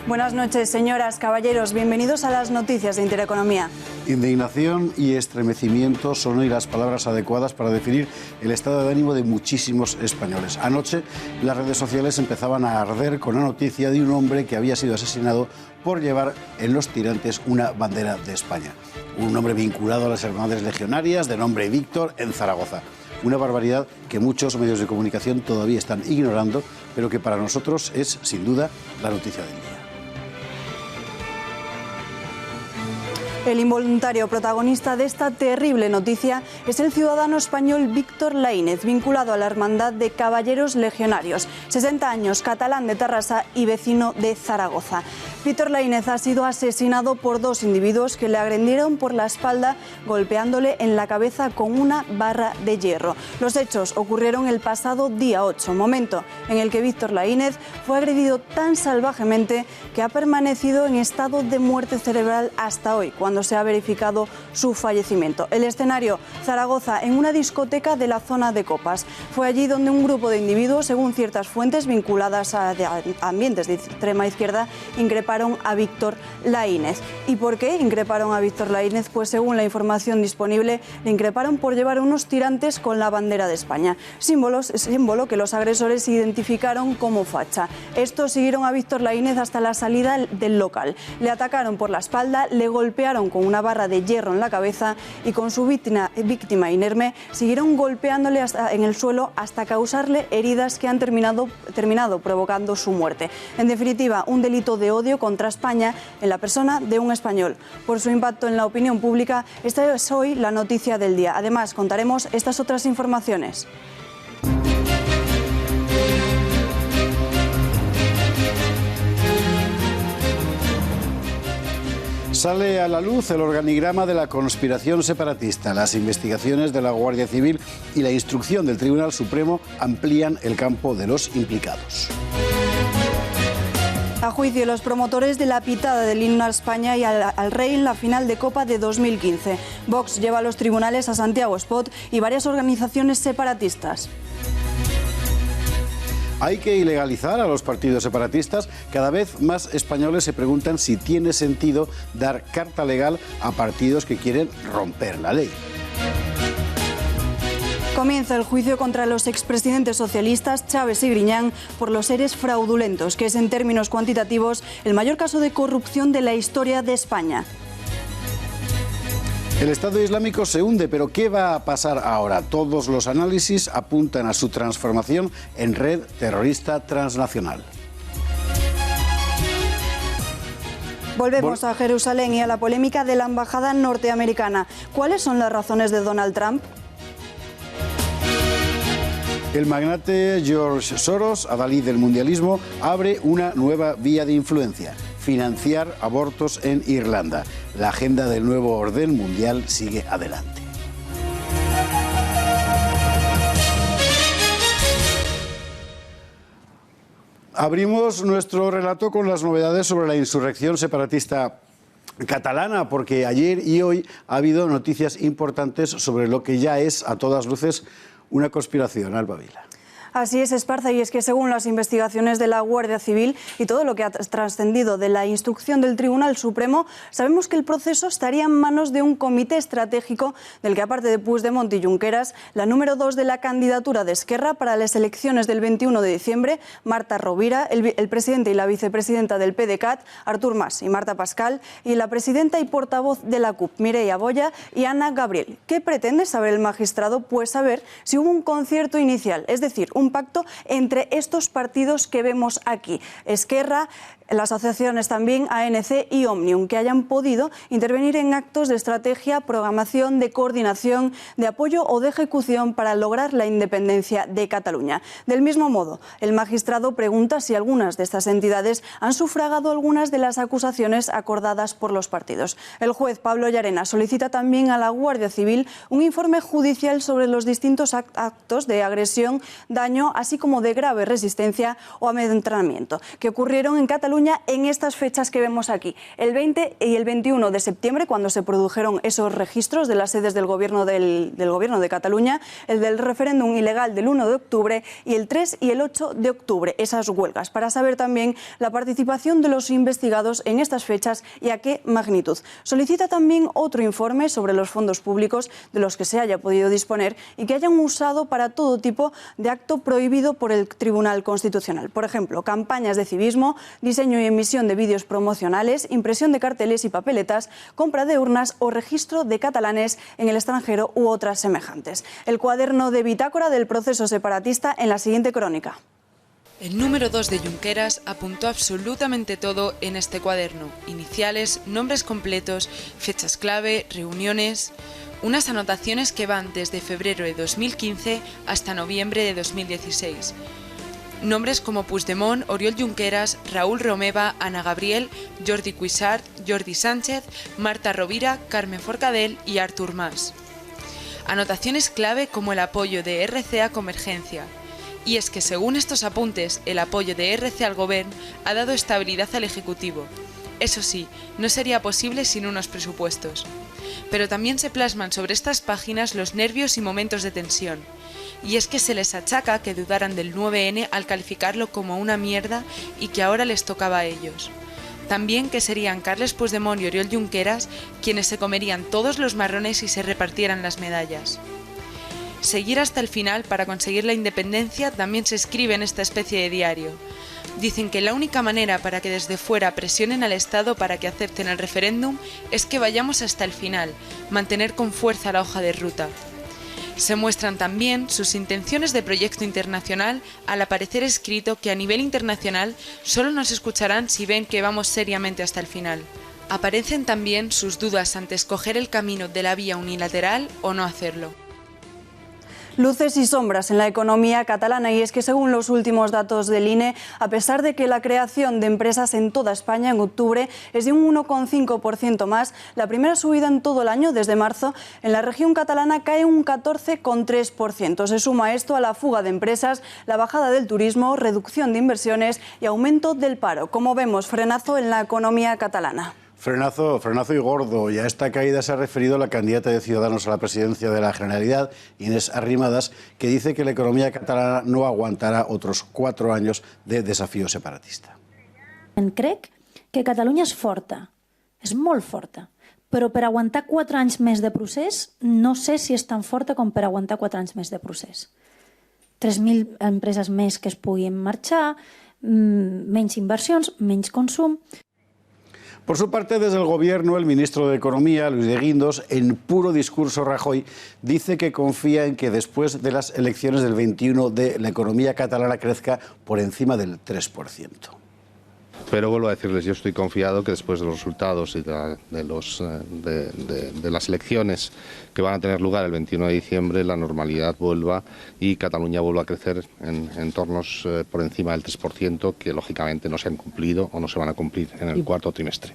Buenas noches, señoras, caballeros. Bienvenidos a las noticias de Intereconomía. Indignación y estremecimiento son hoy las palabras adecuadas para definir el estado de ánimo de muchísimos españoles. Anoche las redes sociales empezaban a arder con la noticia de un hombre que había sido asesinado por llevar en los tirantes una bandera de España. Un hombre vinculado a las Hermandades Legionarias, de nombre Víctor, en Zaragoza. Una barbaridad que muchos medios de comunicación todavía están ignorando, pero que para nosotros es, sin duda, la noticia del día. El involuntario protagonista de esta terrible noticia es el ciudadano español Víctor Laínez, vinculado a la Hermandad de Caballeros Legionarios, 60 años, catalán de Tarrasa y vecino de Zaragoza. Víctor Laínez ha sido asesinado por dos individuos que le agredieron por la espalda, golpeándole en la cabeza con una barra de hierro. Los hechos ocurrieron el pasado día 8, momento en el que Víctor Laínez fue agredido tan salvajemente que ha permanecido en estado de muerte cerebral hasta hoy, cuando se ha verificado su fallecimiento. El escenario, Zaragoza, en una discoteca de la zona de Copas. Fue allí donde un grupo de individuos, según ciertas fuentes vinculadas a ambientes de extrema izquierda, increparon a Víctor Laínez. ¿Y por qué increparon a Víctor Laínez? Pues según la información disponible, le increparon por llevar unos tirantes con la bandera de España, símbolo que los agresores identificaron como facha. Estos siguieron a Víctor Laínez hasta la salida del local. Le atacaron por la espalda, le golpearon con una barra de hierro en la cabeza y con su víctima inerme siguieron golpeándole en el suelo hasta causarle heridas que han terminado provocando su muerte. En definitiva, un delito de odio contra España en la persona de un español. Por su impacto en la opinión pública, esta es hoy la noticia del día. Además, contaremos estas otras informaciones. Sale a la luz el organigrama de la conspiración separatista. Las investigaciones de la Guardia Civil y la instrucción del Tribunal Supremo amplían el campo de los implicados. A juicio los promotores de la pitada del himno a España y al rey en la final de Copa de 2015. Vox lleva a los tribunales a Santiago Espot y varias organizaciones separatistas. Hay que ilegalizar a los partidos separatistas. Cada vez más españoles se preguntan si tiene sentido dar carta legal a partidos que quieren romper la ley. Comienza el juicio contra los expresidentes socialistas Chávez y Griñán por los EREs fraudulentos, que es en términos cuantitativos el mayor caso de corrupción de la historia de España. El Estado Islámico se hunde, pero ¿qué va a pasar ahora? Todos los análisis apuntan a su transformación en red terrorista transnacional. Volvemos a Jerusalén y a la polémica de la embajada norteamericana. ¿Cuáles son las razones de Donald Trump? El magnate George Soros, adalid del mundialismo, abre una nueva vía de influencia: financiar abortos en Irlanda. La agenda del nuevo orden mundial sigue adelante. Abrimos nuestro relato con las novedades sobre la insurrección separatista catalana, porque ayer y hoy ha habido noticias importantes sobre lo que ya es, a todas luces, una conspiración. Alba Vila. Así es, Esparza, y es que según las investigaciones de la Guardia Civil y todo lo que ha trascendido de la instrucción del Tribunal Supremo, sabemos que el proceso estaría en manos de un comité estratégico del que, aparte de Puigdemont y Junqueras, la número 2 de la candidatura de Esquerra para las elecciones del 21 de diciembre, Marta Rovira, el presidente y la vicepresidenta del PDeCAT, Artur Mas y Marta Pascal, y la presidenta y portavoz de la CUP, Mireia Boya y Ana Gabriel. ¿Qué pretende saber el magistrado? Pues saber si hubo un concierto inicial, es decir, un pacto entre estos partidos que vemos aquí, Esquerra, las asociaciones también ANC y Òmnium, que hayan podido intervenir en actos de estrategia, programación, de coordinación, de apoyo o de ejecución para lograr la independencia de Cataluña. Del mismo modo, el magistrado pregunta si algunas de estas entidades han sufragado algunas de las acusaciones acordadas por los partidos. El juez Pablo Llarena solicita también a la Guardia Civil un informe judicial sobre los distintos actos de agresión, daño engaño, así como de grave resistencia o amedrentamiento, que ocurrieron en Cataluña en estas fechas que vemos aquí, el 20 y el 21 de septiembre, cuando se produjeron esos registros de las sedes del gobierno de Cataluña, el del referéndum ilegal del 1 de octubre y el 3 y el 8 de octubre, esas huelgas, para saber también la participación de los investigados en estas fechas y a qué magnitud. Solicita también otro informe sobre los fondos públicos de los que se haya podido disponer y que hayan usado para todo tipo de acto prohibido por el Tribunal Constitucional. Por ejemplo, campañas de civismo, diseño y emisión de vídeos promocionales, impresión de carteles y papeletas, compra de urnas o registro de catalanes en el extranjero u otras semejantes. El cuaderno de bitácora del proceso separatista en la siguiente crónica. El número 2 de Junqueras apuntó absolutamente todo en este cuaderno: iniciales, nombres completos, fechas clave, reuniones. Unas anotaciones que van desde febrero de 2015 hasta noviembre de 2016. Nombres como Puigdemont, Oriol Junqueras, Raúl Romeva, Ana Gabriel, Jordi Cuixart, Jordi Sánchez, Marta Rovira, Carmen Forcadell y Artur Mas. Anotaciones clave como el apoyo de RC a Convergencia. Y es que según estos apuntes, el apoyo de RC al Gobierno ha dado estabilidad al Ejecutivo. Eso sí, no sería posible sin unos presupuestos. Pero también se plasman sobre estas páginas los nervios y momentos de tensión. Y es que se les achaca que dudaran del 9N al calificarlo como una mierda y que ahora les tocaba a ellos. También que serían Carles Puigdemont y Oriol Junqueras quienes se comerían todos los marrones y se repartieran las medallas. Seguir hasta el final para conseguir la independencia también se escribe en esta especie de diario. Dicen que la única manera para que desde fuera presionen al Estado para que acepten el referéndum es que vayamos hasta el final, mantener con fuerza la hoja de ruta. Se muestran también sus intenciones de proyecto internacional al aparecer escrito que a nivel internacional solo nos escucharán si ven que vamos seriamente hasta el final. Aparecen también sus dudas ante escoger el camino de la vía unilateral o no hacerlo. Luces y sombras en la economía catalana, y es que según los últimos datos del INE, a pesar de que la creación de empresas en toda España en octubre es de un 1,5% más, la primera subida en todo el año desde marzo, en la región catalana cae un 14,3%. Se suma esto a la fuga de empresas, la bajada del turismo, reducción de inversiones y aumento del paro. Como vemos, frenazo en la economía catalana. Frenazo y gordo, y a esta caída se ha referido la candidata de Ciudadanos a la presidencia de la Generalitat, Inés Arrimadas, que dice que la economía catalana no aguantará otros 4 años de desafío separatista. Crec que Catalunya és forta, és molt forta, però per aguantar 4 anys més de procés no sé si és tan forta com per aguantar 4 anys més de procés. 3.000 empreses més que es puguin marxar, menys inversions, menys consum. Por su parte, desde el Gobierno, el ministro de Economía, Luis de Guindos, en puro discurso Rajoy, dice que confía en que después de las elecciones del 21 la economía catalana crezca por encima del 3%. Pero vuelvo a decirles, yo estoy confiado que después de los resultados y de las elecciones que van a tener lugar el 21 de diciembre, la normalidad vuelva y Cataluña vuelva a crecer en entornos por encima del 3%, que lógicamente no se han cumplido o no se van a cumplir en el cuarto trimestre.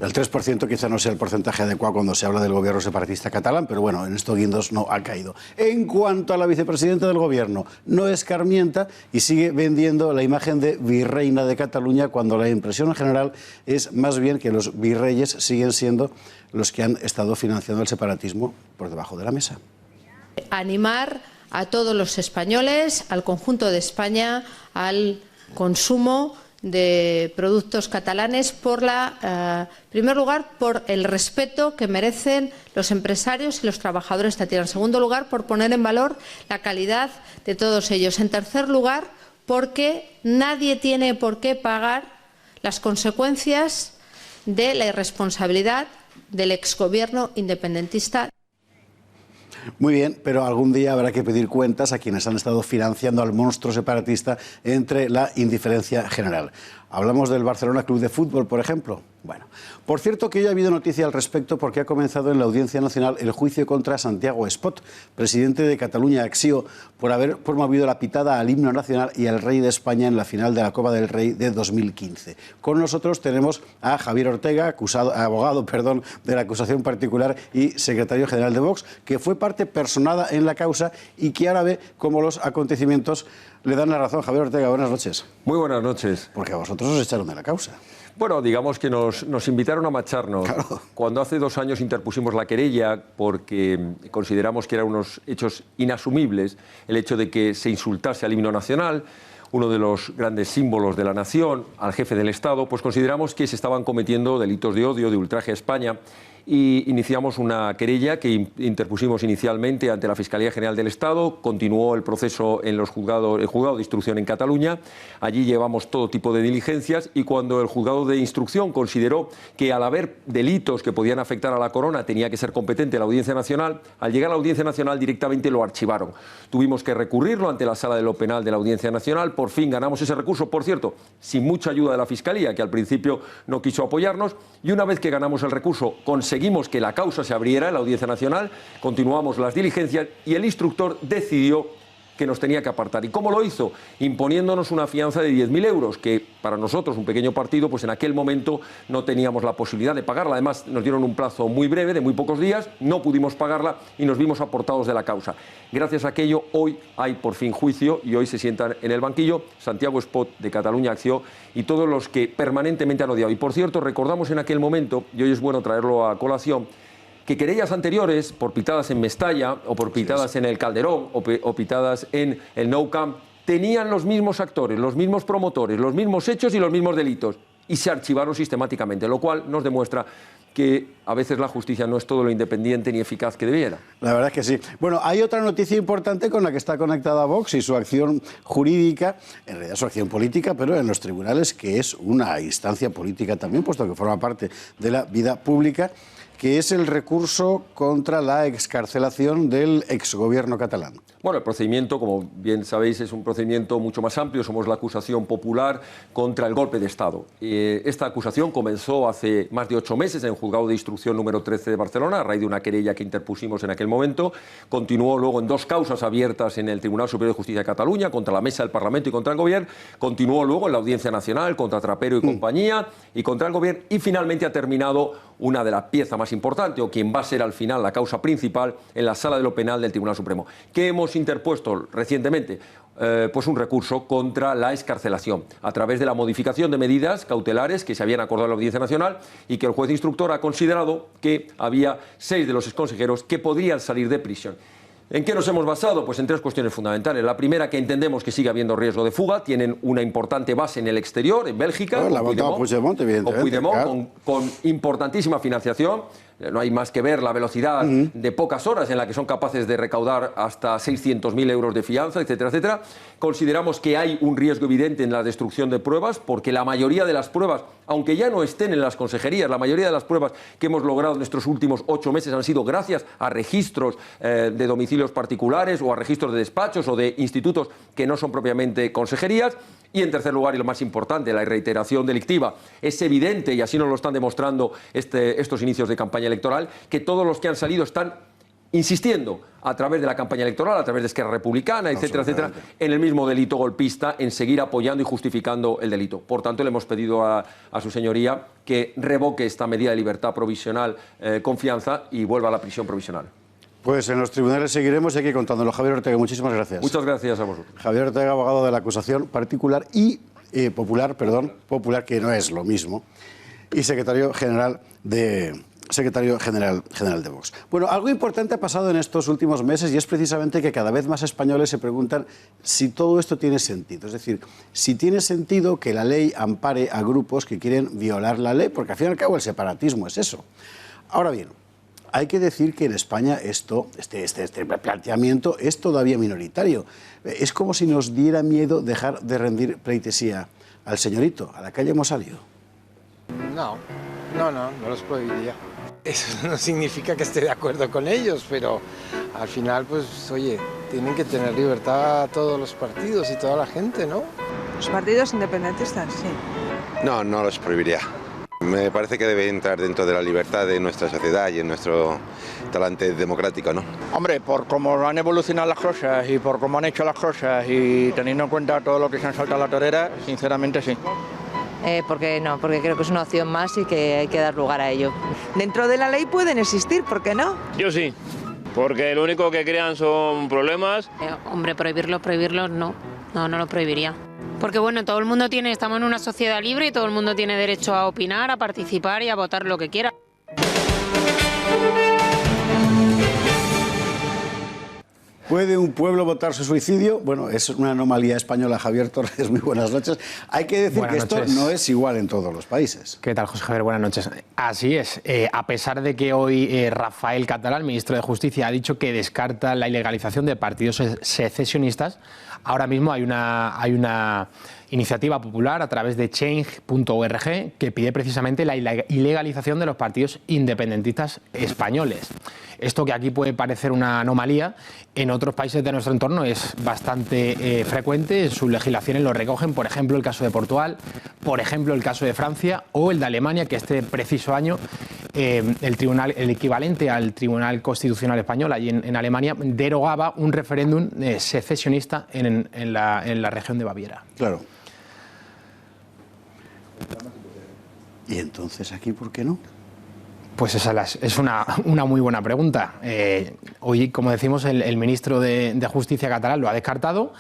El 3% quizá no sea el porcentaje adecuado cuando se habla del gobierno separatista catalán, pero bueno, en esto Guindos no ha caído. En cuanto a la vicepresidenta del gobierno, no escarmienta y sigue vendiendo la imagen de virreina de Cataluña, cuando la impresión en general es más bien que los virreyes siguen siendo los que han estado financiando el separatismo por debajo de la mesa. Animar a todos los españoles, al conjunto de España, al consumo de productos catalanes en primer lugar, por el respeto que merecen los empresarios y los trabajadores de esta tierra. En segundo lugar, por poner en valor la calidad de todos ellos. En tercer lugar, porque nadie tiene por qué pagar las consecuencias de la irresponsabilidad del exgobierno independentista. Muy bien, pero algún día habrá que pedir cuentas a quienes han estado financiando al monstruo separatista entre la indiferencia general. Hablamos del Barcelona Club de Fútbol, por ejemplo. Bueno, por cierto que hoy ha habido noticia al respecto porque ha comenzado en la Audiencia Nacional el juicio contra Santiago Espot, presidente de Cataluña Acció, por haber promovido la pitada al himno nacional y al rey de España en la final de la Copa del Rey de 2015. Con nosotros tenemos a Javier Ortega, abogado de la acusación particular y secretario general de Vox, que fue parte personada en la causa y que ahora ve cómo los acontecimientos le dan la razón. Javier Ortega, buenas noches. Muy buenas noches. Porque a vosotros os echaron de la causa. Bueno, digamos que nos invitaron a marcharnos. Claro. Cuando hace 2 años interpusimos la querella porque consideramos que eran unos hechos inasumibles, el hecho de que se insultase al himno nacional, uno de los grandes símbolos de la nación, al jefe del Estado, pues consideramos que se estaban cometiendo delitos de odio, de ultraje a España, y iniciamos una querella que interpusimos inicialmente ante la Fiscalía General del Estado, continuó el proceso en el juzgado de instrucción en Cataluña, allí llevamos todo tipo de diligencias y cuando el juzgado de instrucción consideró que al haber delitos que podían afectar a la corona tenía que ser competente la Audiencia Nacional, al llegar a la Audiencia Nacional directamente lo archivaron. Tuvimos que recurrirlo ante la Sala de lo Penal de la Audiencia Nacional, por fin ganamos ese recurso, por cierto, sin mucha ayuda de la Fiscalía, que al principio no quiso apoyarnos, y una vez que ganamos el recurso conseguimos que la causa se abriera en la Audiencia Nacional, continuamos las diligencias y el instructor decidió que nos tenía que apartar. ¿Y cómo lo hizo? Imponiéndonos una fianza de 10.000 euros, que para nosotros, un pequeño partido, pues en aquel momento no teníamos la posibilidad de pagarla. Además, nos dieron un plazo muy breve, de muy pocos días, no pudimos pagarla y nos vimos apartados de la causa. Gracias a aquello, hoy hay por fin juicio y hoy se sientan en el banquillo Santiago Espot de Cataluña Acció y todos los que permanentemente han odiado. Y por cierto, recordamos en aquel momento, y hoy es bueno traerlo a colación, que querellas anteriores, por pitadas en Mestalla, o por pitadas en el Calderón, o pitadas en el Nou Camp, tenían los mismos actores, los mismos promotores, los mismos hechos y los mismos delitos, y se archivaron sistemáticamente, lo cual nos demuestra que a veces la justicia no es todo lo independiente ni eficaz que debiera. La verdad es que sí. Bueno, hay otra noticia importante con la que está conectada Vox y su acción jurídica, en realidad su acción política, pero en los tribunales, que es una instancia política también, puesto que forma parte de la vida pública, que es el recurso contra la excarcelación del exgobierno catalán. Bueno, el procedimiento, como bien sabéis, es un procedimiento mucho más amplio. Somos la acusación popular contra el golpe de Estado. Esta acusación comenzó hace más de 8 meses en el juzgado de instrucción número 13 de Barcelona, a raíz de una querella que interpusimos en aquel momento. Continuó luego en 2 causas abiertas en el Tribunal Superior de Justicia de Cataluña, contra la Mesa del Parlamento y contra el Gobierno. Continuó luego en la Audiencia Nacional contra Trapero y compañía y contra el Gobierno. Y finalmente ha terminado una de las piezas más importantes, o quien va a ser al final la causa principal, en la Sala de lo Penal del Tribunal Supremo. ¿Qué hemos interpuesto recientemente? Pues un recurso contra la excarcelación a través de la modificación de medidas cautelares que se habían acordado en la Audiencia Nacional y que el juez instructor ha considerado que había 6 de los exconsejeros que podrían salir de prisión. ¿En qué nos hemos basado? Pues en 3 cuestiones fundamentales. La primera, que entendemos que sigue habiendo riesgo de fuga, tienen una importante base en el exterior, en Bélgica, la Puigdemont, evidentemente, con importantísima financiación. No hay más que ver la velocidad de pocas horas en la que son capaces de recaudar hasta 600.000 euros de fianza, etcétera, etcétera. Consideramos que hay un riesgo evidente en la destrucción de pruebas, porque la mayoría de las pruebas, aunque ya no estén en las consejerías, la mayoría de las pruebas que hemos logrado en estos últimos 8 meses han sido gracias a registros de domicilios particulares o a registros de despachos o de institutos que no son propiamente consejerías. Y en tercer lugar, y lo más importante, la reiteración delictiva. Es evidente, y así nos lo están demostrando estos inicios de campaña electoral, que todos los que han salido están insistiendo a través de la campaña electoral, a través de Esquerra Republicana, etcétera, etcétera, en el mismo delito golpista, en seguir apoyando y justificando el delito. Por tanto, le hemos pedido a su señoría que revoque esta medida de libertad provisional con fianza y vuelva a la prisión provisional. Pues en los tribunales seguiremos y aquí contándolo. Javier Ortega, muchísimas gracias. Muchas gracias a vosotros. Javier Ortega, abogado de la acusación particular y popular, que no es lo mismo, y secretario general de Vox. Bueno, algo importante ha pasado en estos últimos meses y es precisamente que cada vez más españoles se preguntan si todo esto tiene sentido. Es decir, si tiene sentido que la ley ampare a grupos que quieren violar la ley, porque al fin y al cabo el separatismo es eso. Ahora bien, hay que decir que en España este planteamiento es todavía minoritario. Es como si nos diera miedo dejar de rendir pleitesía al señorito. ¿A la calle hemos salido? No los prohibiría. Eso no significa que esté de acuerdo con ellos, pero al final, pues, oye, tienen que tener libertad todos los partidos y toda la gente, ¿no? Los partidos independentistas, sí. No los prohibiría. Me parece que debe entrar dentro de la libertad de nuestra sociedad y en nuestro talante democrático, ¿no? Hombre, por cómo han evolucionado las cosas y por cómo han hecho las cosas y teniendo en cuenta todo lo que se han saltado a la torera, sinceramente sí. Porque no, porque creo que es una opción más y que hay que dar lugar a ello. Dentro de la ley pueden existir, ¿por qué no? Yo sí, porque lo único que crean son problemas. Hombre, prohibirlo no lo prohibiría. Porque bueno, todo el mundo estamos en una sociedad libre y todo el mundo tiene derecho a opinar, a participar y a votar lo que quiera. ¿Puede un pueblo votar su suicidio? Bueno, es una anomalía española. Javier Torres, muy buenas noches. Hay que decir que esto no es igual en todos los países. ¿Qué tal, José Javier? Buenas noches. Así es. A pesar de que hoy Rafael Català, el ministro de Justicia, ha dicho que descarta la ilegalización de partidos secesionistas, ahora mismo hay una iniciativa popular a través de change.org que pide precisamente la ilegalización de los partidos independentistas españoles. Esto, que aquí puede parecer una anomalía, en otros países de nuestro entorno es bastante frecuente. Sus legislaciones lo recogen, por ejemplo, el caso de Portugal, por ejemplo, el caso de Francia o el de Alemania, que este preciso año el equivalente al Tribunal Constitucional Español, allí en Alemania, derogaba un referéndum secesionista en la región de Baviera. Claro. ¿Y entonces aquí por qué no? Pues esa es una muy buena pregunta. Hoy, como decimos, el ministro de Justicia catalán lo ha descartado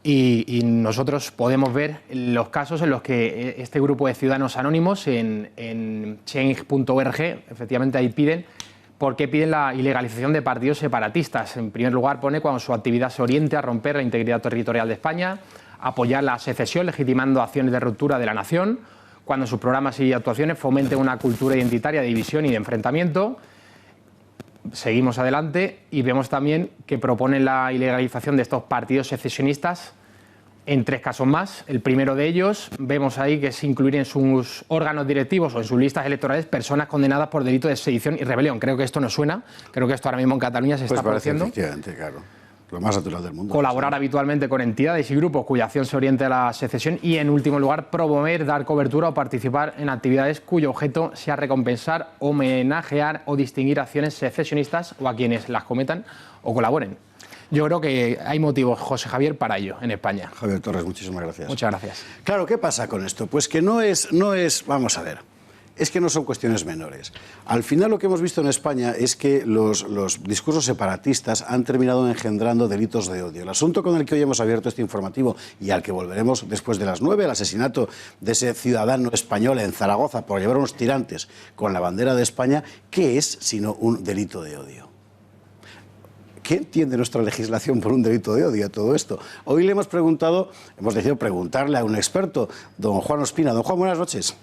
y nosotros podemos ver los casos en los que este grupo de ciudadanos anónimos en change.org, efectivamente ahí ¿por qué piden la ilegalización de partidos separatistas? En primer lugar pone cuando su actividad se oriente a romper la integridad territorial de España, apoyar la secesión legitimando acciones de ruptura de la nación, cuando sus programas y actuaciones fomenten una cultura identitaria de división y de enfrentamiento. Seguimos adelante y vemos también que proponen la ilegalización de estos partidos secesionistas en 3 casos más. El primero de ellos, vemos ahí que es incluir en sus órganos directivos o en sus listas electorales personas condenadas por delito de sedición y rebelión. Creo que esto nos suena, creo que esto ahora mismo en Cataluña se está produciendo. Efectivamente, claro. Lo más natural del mundo. Colaborar habitualmente con entidades y grupos cuya acción se oriente a la secesión y, en último lugar, promover, dar cobertura o participar en actividades cuyo objeto sea recompensar, homenajear o distinguir acciones secesionistas o a quienes las cometan o colaboren. Yo creo que hay motivos, José Javier, para ello en España. Javier Torres, muchísimas gracias. Muchas gracias. Claro, ¿qué pasa con esto? Pues que no es, vamos a ver, es que no son cuestiones menores. Al final lo que hemos visto en España es que los discursos separatistas han terminado engendrando delitos de odio. El asunto con el que hoy hemos abierto este informativo y al que volveremos después de las 9, el asesinato de ese ciudadano español en Zaragoza por llevar unos tirantes con la bandera de España, ¿qué es sino un delito de odio? ¿Qué entiende nuestra legislación por un delito de odio a todo esto? Hoy le hemos decidido preguntarle a un experto, don Juan Ospina. Don Juan, buenas noches.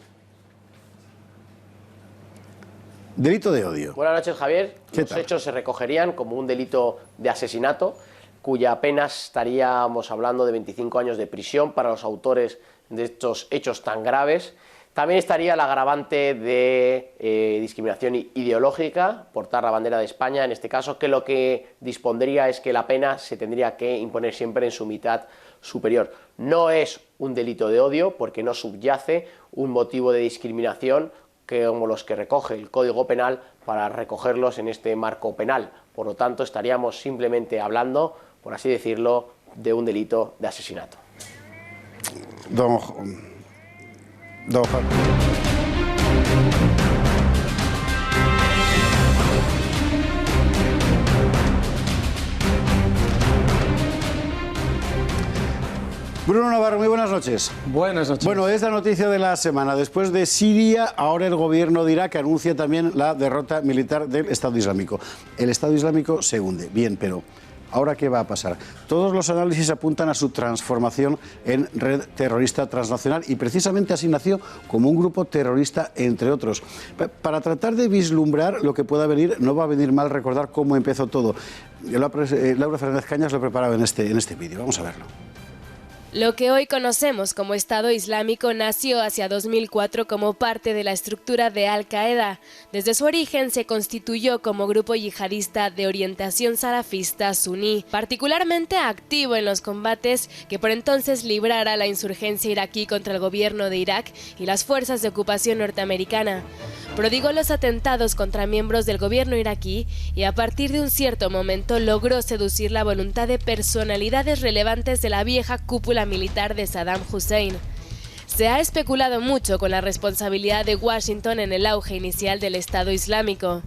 Delito de odio. Buenas noches, Javier. Los hechos se recogerían como un delito de asesinato, cuya pena estaríamos hablando de 25 años de prisión para los autores de estos hechos tan graves. También estaría el agravante de discriminación ideológica, portar la bandera de España, en este caso, que lo que dispondría es que la pena se tendría que imponer siempre en su mitad superior. No es un delito de odio porque no subyace un motivo de discriminación como los que recoge el Código Penal para recogerlos en este marco penal. Por lo tanto, estaríamos simplemente hablando, por así decirlo, de un delito de asesinato. Don Juan. Bruno Navarro, muy buenas noches. Buenas noches. Bueno, es la noticia de la semana. Después de Siria, ahora el gobierno de Irak anuncia también la derrota militar del Estado Islámico. El Estado Islámico se hunde. Bien, pero ¿ahora qué va a pasar? Todos los análisis apuntan a su transformación en red terrorista transnacional y precisamente así nació como un grupo terrorista, entre otros. Para tratar de vislumbrar lo que pueda venir, no va a venir mal recordar cómo empezó todo. Laura Fernández Cañas lo preparaba en este vídeo. Vamos a verlo. Lo que hoy conocemos como Estado Islámico nació hacia 2004 como parte de la estructura de Al-Qaeda. Desde su origen se constituyó como grupo yihadista de orientación salafista suní, particularmente activo en los combates que por entonces librara la insurgencia iraquí contra el gobierno de Irak y las fuerzas de ocupación norteamericana. Prodigó los atentados contra miembros del gobierno iraquí y a partir de un cierto momento logró seducir la voluntad de personalidades relevantes de la vieja cúpula militar de Saddam Hussein. Se ha especulado mucho con la responsabilidad de Washington en el auge inicial del Estado Islámico.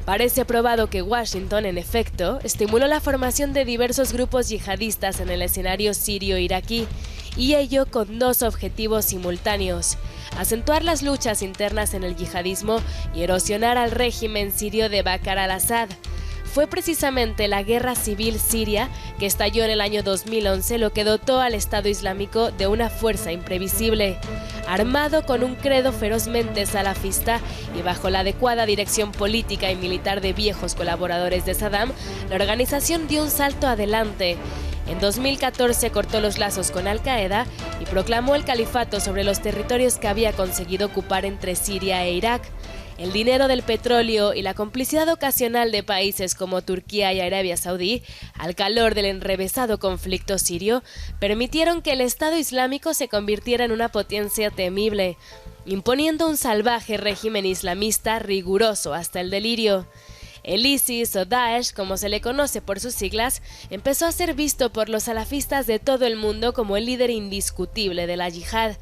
Parece probado que Washington, en efecto, estimuló la formación de diversos grupos yihadistas en el escenario sirio-iraquí, y ello con dos objetivos simultáneos: acentuar las luchas internas en el yihadismo y erosionar al régimen sirio de Bashar al-Assad. Fue precisamente la guerra civil siria que estalló en el año 2011 lo que dotó al Estado Islámico de una fuerza imprevisible. Armado con un credo ferozmente salafista y bajo la adecuada dirección política y militar de viejos colaboradores de Saddam, la organización dio un salto adelante. En 2014 cortó los lazos con Al-Qaeda y proclamó el califato sobre los territorios que había conseguido ocupar entre Siria e Irak. El dinero del petróleo y la complicidad ocasional de países como Turquía y Arabia Saudí, al calor del enrevesado conflicto sirio, permitieron que el Estado Islámico se convirtiera en una potencia temible, imponiendo un salvaje régimen islamista riguroso hasta el delirio. El ISIS o Daesh, como se le conoce por sus siglas, empezó a ser visto por los salafistas de todo el mundo como el líder indiscutible de la yihad.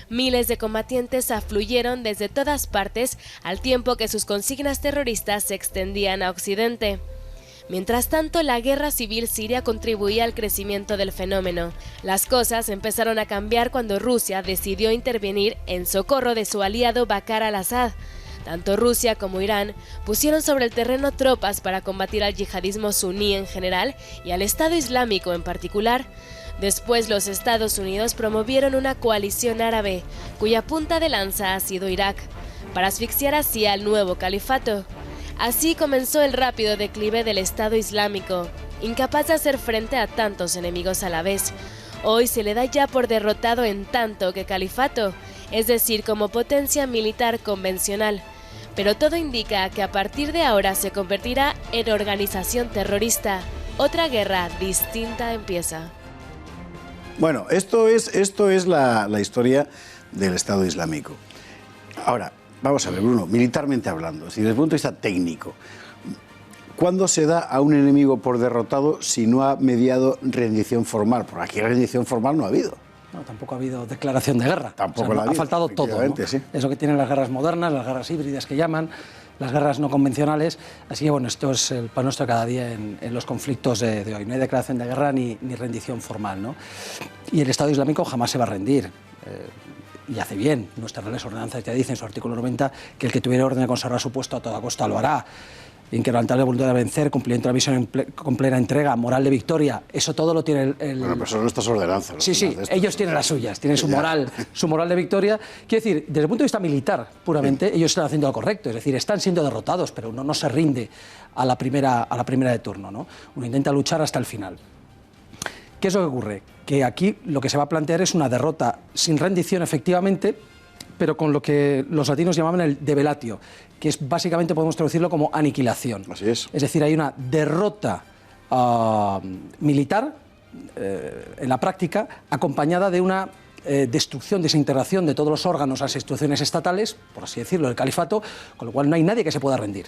Miles de combatientes afluyeron desde todas partes al tiempo que sus consignas terroristas se extendían a Occidente. Mientras tanto, la guerra civil siria contribuía al crecimiento del fenómeno. Las cosas empezaron a cambiar cuando Rusia decidió intervenir en socorro de su aliado Bashar al-Assad. Tanto Rusia como Irán pusieron sobre el terreno tropas para combatir al yihadismo suní en general y al Estado Islámico en particular. Después los Estados Unidos promovieron una coalición árabe, cuya punta de lanza ha sido Irak, para asfixiar así al nuevo califato. Así comenzó el rápido declive del Estado Islámico, incapaz de hacer frente a tantos enemigos a la vez. Hoy se le da ya por derrotado en tanto que califato, es decir, como potencia militar convencional. Pero todo indica que a partir de ahora se convertirá en organización terrorista. Otra guerra distinta empieza. Bueno, esto es la historia del Estado Islámico. Ahora, vamos a ver, Bruno, militarmente hablando, desde el punto de vista técnico, ¿cuándo se da a un enemigo por derrotado si no ha mediado rendición formal? Porque aquí rendición formal no ha habido. No, tampoco ha habido declaración de guerra. Tampoco ha faltado todo, ¿no? Sí. Es lo que tienen las guerras modernas, las guerras híbridas que llaman, las guerras no convencionales. Así que, bueno, esto es el pan nuestro cada día en los conflictos de hoy. No hay declaración de guerra ni rendición formal, ¿no? Y el Estado Islámico jamás se va a rendir. Y hace bien. Nuestras Reales Ordenanzas ya dicen en su artículo 90 que el que tuviera orden de conservar su puesto a toda costa lo hará. Inquebrantable voluntad de vencer, cumplimiento de la misión con plena entrega, moral de victoria. Eso todo lo tiene el... Bueno, pero son nuestras ordenanzas. Sí, ellos tienen las suyas, tienen su moral de victoria. Quiero decir, desde el punto de vista militar, puramente, ellos están haciendo lo correcto. Es decir, están siendo derrotados, pero uno no se rinde a la primera de turno, ¿no? Uno intenta luchar hasta el final. ¿Qué es lo que ocurre? Que aquí lo que se va a plantear es una derrota sin rendición, efectivamente, pero con lo que los latinos llamaban el develatio, que es básicamente, podemos traducirlo como aniquilación. Así es. Es decir, hay una derrota militar en la práctica, acompañada de una destrucción, desintegración de todos los órganos, las instituciones estatales, por así decirlo, del califato, con lo cual no hay nadie que se pueda rendir.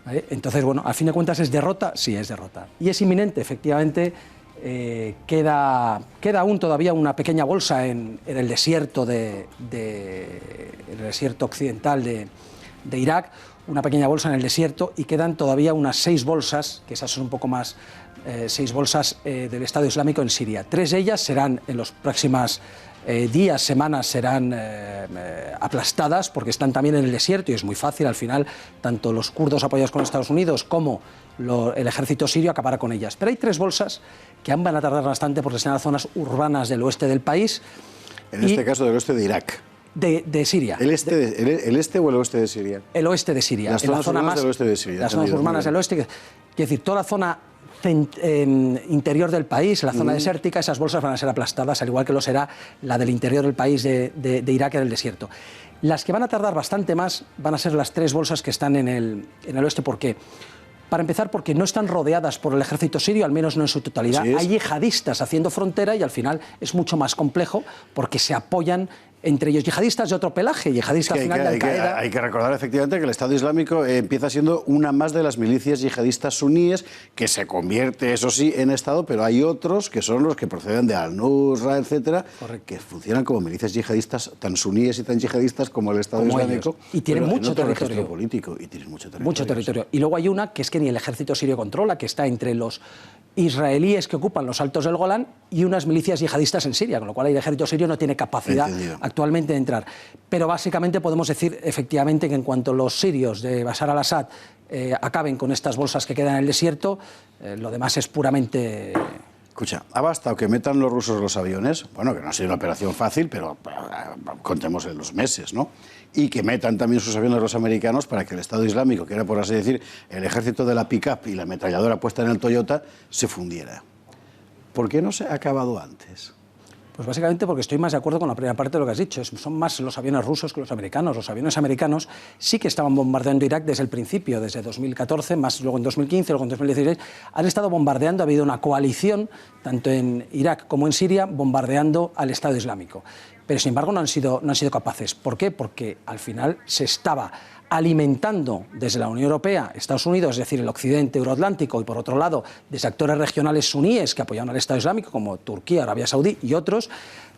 ¿Vale? Entonces, bueno, al fin de cuentas, ¿es derrota? Sí, es derrota. Y es inminente, efectivamente. Queda aún todavía una pequeña bolsa en el desierto el desierto occidental de Irak, una pequeña bolsa en el desierto, y quedan todavía unas 6 bolsas, que esas son un poco más, 6 bolsas del Estado Islámico en Siria. 3 de ellas serán en los próximos días, semanas, serán aplastadas, porque están también en el desierto y es muy fácil, al final, tanto los kurdos apoyados con Estados Unidos como el ejército sirio acabará con ellas. Pero hay 3 bolsas que aún van a tardar bastante por destinar a zonas urbanas del oeste del país. En este caso del oeste de Irak. De Siria. ¿El este o el oeste de Siria? El oeste de Siria. Las zonas urbanas del oeste de Siria. Las zonas urbanas del oeste. Es decir, toda la zona interior del país, la zona desértica, esas bolsas van a ser aplastadas, al igual que lo será la del interior del país de Irak, en el desierto. Las que van a tardar bastante más van a ser las 3 bolsas que están en el oeste. ¿Por qué? Para empezar, porque no están rodeadas por el ejército sirio, al menos no en su totalidad. Hay yihadistas haciendo frontera y al final es mucho más complejo porque se apoyan entre ellos. Yihadistas de otro pelaje, yihadistas final de Al-Qaeda. Hay que recordar efectivamente que el Estado Islámico empieza siendo una más de las milicias yihadistas suníes, que se convierte, eso sí, en Estado, pero hay otros que son los que proceden de Al-Nusra, etcétera, que funcionan como milicias yihadistas tan suníes y tan yihadistas como el Estado Islámico. Y tienen mucho territorio. Político, y tienen mucho territorio. Mucho territorio. Y luego hay una que es que ni el ejército sirio controla, que está entre los israelíes que ocupan los altos del Golán y unas milicias yihadistas en Siria, con lo cual el ejército sirio no tiene capacidad actualmente de entrar. Pero básicamente podemos decir efectivamente que en cuanto los sirios de Bashar al-Assad acaben con estas bolsas que quedan en el desierto, lo demás es puramente... Escucha, ¿ha bastado que metan los rusos los aviones? Bueno, que no ha sido una operación fácil, pero contemos en los meses, ¿no? Y que metan también sus aviones los americanos para que el Estado Islámico, que era, por así decir, el ejército de la pick-up y la ametralladora puesta en el Toyota, se fundiera. ¿Por qué no se ha acabado antes? Pues básicamente porque estoy más de acuerdo con la primera parte de lo que has dicho. Son más los aviones rusos que los americanos. Los aviones americanos sí que estaban bombardeando Irak desde el principio, desde 2014, más luego en 2015, luego en 2016. Han estado bombardeando, ha habido una coalición, tanto en Irak como en Siria, bombardeando al Estado Islámico. Pero sin embargo no han sido capaces. ¿Por qué? Porque al final se estaba alimentando desde la Unión Europea, Estados Unidos, es decir, el occidente euroatlántico, y por otro lado, desde actores regionales suníes que apoyaban al Estado Islámico, como Turquía, Arabia Saudí y otros,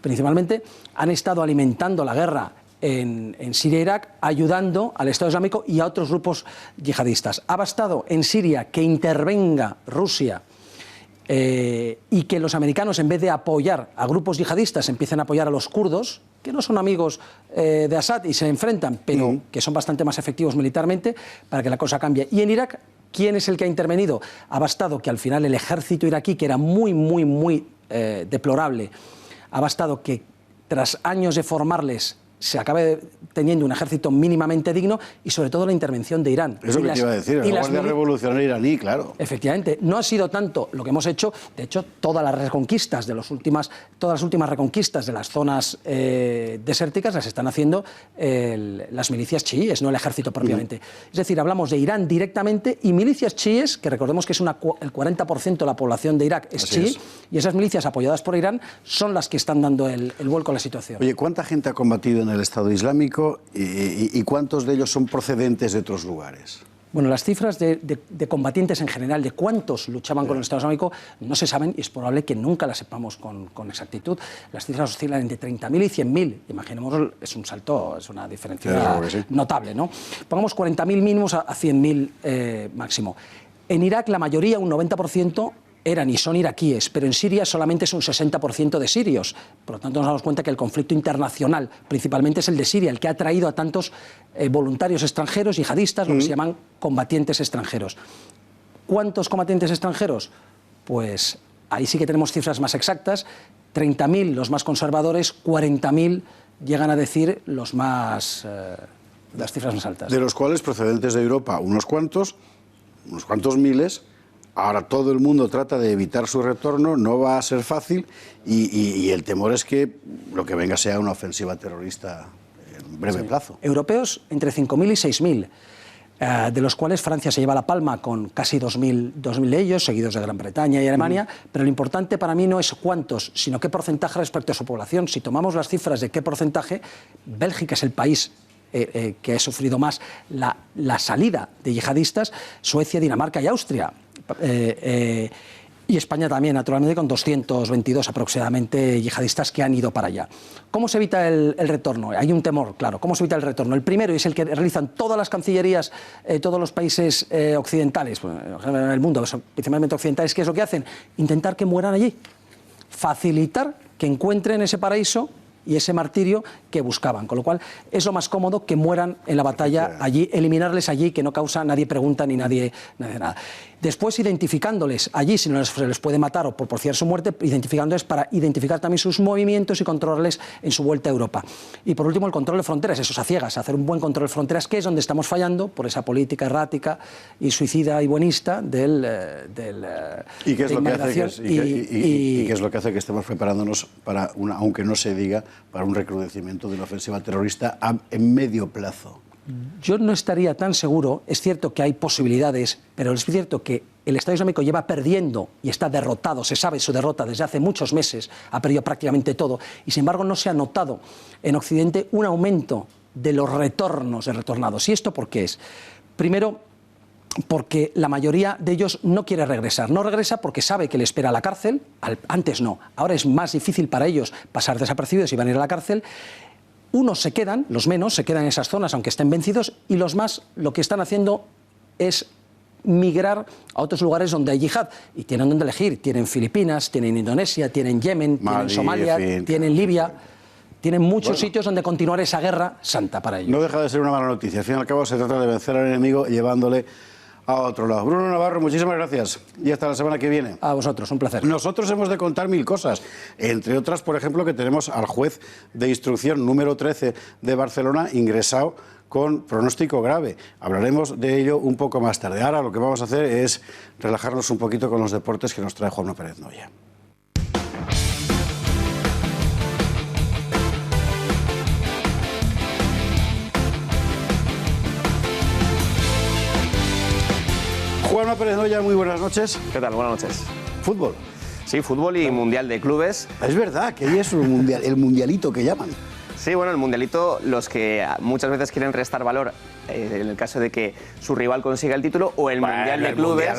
principalmente, han estado alimentando la guerra en Siria e Irak, ayudando al Estado Islámico y a otros grupos yihadistas. Ha bastado en Siria que intervenga Rusia y que los americanos, en vez de apoyar a grupos yihadistas, empiecen a apoyar a los kurdos, que no son amigos de Assad y se enfrentan, pero que son bastante más efectivos militarmente, para que la cosa cambie. Y en Irak, ¿quién es el que ha intervenido? Ha bastado que al final el ejército iraquí, que era muy deplorable, ha bastado que tras años de formarles se acabe teniendo un ejército mínimamente digno, y sobre todo la intervención de Irán. Eso que te iba a decir, la Guardia Revolucionaria iraní, claro. Efectivamente, no ha sido tanto lo que hemos hecho, de hecho, todas las reconquistas todas las últimas reconquistas de las zonas desérticas las están haciendo las milicias chiíes, no el ejército propiamente. Es decir, hablamos de Irán directamente y milicias chiíes, que recordemos que es el 40% de la población de Irak es chií, y esas milicias apoyadas por Irán son las que están dando el vuelco a la situación. Oye, ¿cuánta gente ha combatido en el Estado Islámico y cuántos de ellos son procedentes de otros lugares? Bueno, las cifras de combatientes en general, de cuántos luchaban con el Estado Islámico, no se saben y es probable que nunca las sepamos con exactitud. Las cifras oscilan entre 30.000 y 100.000. Imaginemos, es un salto, es una diferencia notable, ¿no? Pongamos 40.000 mínimos a 100.000 máximo. En Irak la mayoría, un 90%, eran y son iraquíes, pero en Siria solamente es un 60% de sirios. Por lo tanto, nos damos cuenta que el conflicto internacional principalmente es el de Siria, el que ha traído a tantos voluntarios extranjeros, yihadistas, lo que se llaman combatientes extranjeros. ¿Cuántos combatientes extranjeros? Pues ahí sí que tenemos cifras más exactas. 30.000 los más conservadores, 40.000 llegan a decir las cifras más altas. De los cuales procedentes de Europa unos cuantos miles. Ahora todo el mundo trata de evitar su retorno, no va a ser fácil y el temor es que lo que venga sea una ofensiva terrorista en breve plazo. Europeos entre 5.000 y 6.000, de los cuales Francia se lleva la palma con casi 2.000 de ellos, seguidos de Gran Bretaña y Alemania, pero lo importante para mí no es cuántos, sino qué porcentaje respecto a su población. Si tomamos las cifras de qué porcentaje, Bélgica es el país que ha sufrido más la salida de yihadistas, Suecia, Dinamarca y Austria. Y España también, naturalmente, con 222 aproximadamente yihadistas que han ido para allá. ¿Cómo se evita el retorno? Hay un temor, claro. ¿Cómo se evita el retorno? El primero, y es el que realizan todas las cancillerías, todos los países occidentales, en el mundo, principalmente occidentales, ¿qué es lo que hacen? Intentar que mueran allí. Facilitar que encuentren ese paraíso y ese martirio que buscaban, con lo cual es lo más cómodo que mueran en la batalla allí, eliminarles allí, que no causa, nadie pregunta ni nadie nada. Después, identificándoles allí, si no se les puede matar o propiciar su muerte, identificándoles para identificar también sus movimientos y controlarles en su vuelta a Europa. Y por último, el control de fronteras, eso a ciegas, hacer un buen control de fronteras, que es donde estamos fallando por esa política errática y suicida y buenista ¿Y qué es lo que hace qué es lo que hace que estemos preparándonos para aunque no se diga, para un recrudecimiento de la ofensiva terrorista en medio plazo? Yo no estaría tan seguro. Es cierto que hay posibilidades, pero es cierto que el Estado Islámico lleva perdiendo y está derrotado, se sabe su derrota desde hace muchos meses, ha perdido prácticamente todo, y sin embargo no se ha notado en Occidente un aumento de los retornos de retornados. ¿Y esto por qué es? Primero, porque la mayoría de ellos no quiere regresar. No regresa porque sabe que le espera la cárcel. Antes no. Ahora es más difícil para ellos pasar desapercibidos y van a ir a la cárcel. Unos se quedan, los menos, se quedan en esas zonas aunque estén vencidos, y los más lo que están haciendo es migrar a otros lugares donde hay yihad, y tienen donde elegir. Tienen Filipinas, tienen Indonesia, tienen Yemen, tienen Somalia, tienen Libia. Tienen muchos sitios donde continuar esa guerra santa para ellos. No deja de ser una mala noticia. Al fin y al cabo se trata de vencer al enemigo llevándole a otro lado. Bruno Navarro, muchísimas gracias. Y hasta la semana que viene. A vosotros, un placer. Nosotros hemos de contar 1000 cosas. Entre otras, por ejemplo, que tenemos al juez de instrucción número 13 de Barcelona ingresado con pronóstico grave. Hablaremos de ello un poco más tarde. Ahora lo que vamos a hacer es relajarnos un poquito con los deportes que nos trae Juanma Pérez Noya. Juanma Pérez Noya, muy buenas noches. ¿Qué tal? Buenas noches. ¿Fútbol? Sí, fútbol y mundial de clubes. Es verdad que ahí es un mundial, el mundialito que llaman. Sí, bueno, el mundialito, los que muchas veces quieren restar valor en el caso de que su rival consiga el título, o el mundial de clubes,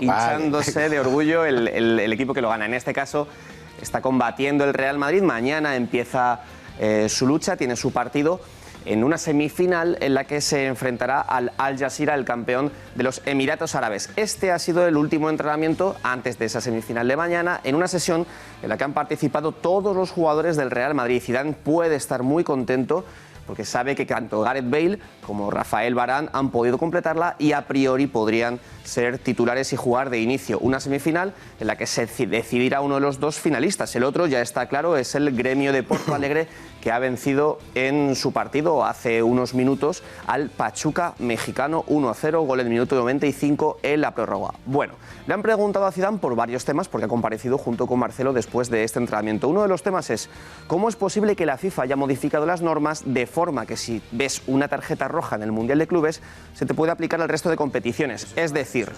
hinchándose de orgullo el equipo que lo gana. En este caso está combatiendo el Real Madrid. Mañana empieza su lucha, tiene su partido en una semifinal en la que se enfrentará al Al Jazeera, el campeón de los Emiratos Árabes. Este ha sido el último entrenamiento antes de esa semifinal de mañana, en una sesión en la que han participado todos los jugadores del Real Madrid. Zidane puede estar muy contento porque sabe que tanto Gareth Bale como Rafael Varane han podido completarla y a priori podrían ser titulares y jugar de inicio. Una semifinal en la que se decidirá uno de los dos finalistas. El otro, ya está claro, es el Gremio de Porto Alegre, que ha vencido en su partido hace unos minutos al Pachuca mexicano 1-0, gol en el minuto 95 en la prórroga. Bueno, le han preguntado a Zidane por varios temas porque ha comparecido junto con Marcelo después de este entrenamiento. Uno de los temas es cómo es posible que la FIFA haya modificado las normas de forma que si ves una tarjeta roja en el Mundial de Clubes se te puede aplicar al resto de competiciones. Es decir,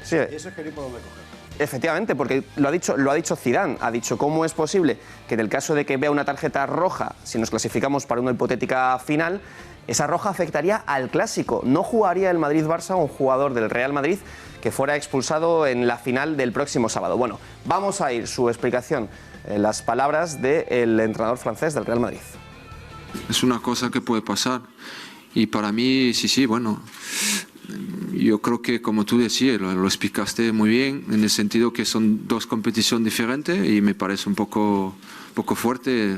sí, eso es que ni por dónde coger. Efectivamente, porque lo ha dicho Zidane, ha dicho cómo es posible que en el caso de que vea una tarjeta roja, si nos clasificamos para una hipotética final, esa roja afectaría al clásico. No jugaría el Madrid-Barça un jugador del Real Madrid que fuera expulsado en la final del próximo sábado. Bueno, vamos a ir su explicación, las palabras del entrenador francés del Real Madrid. Es una cosa que puede pasar y para mí, sí, bueno, yo creo que como tú decías, lo explicaste muy bien, en el sentido que son dos competiciones diferentes y me parece un poco fuerte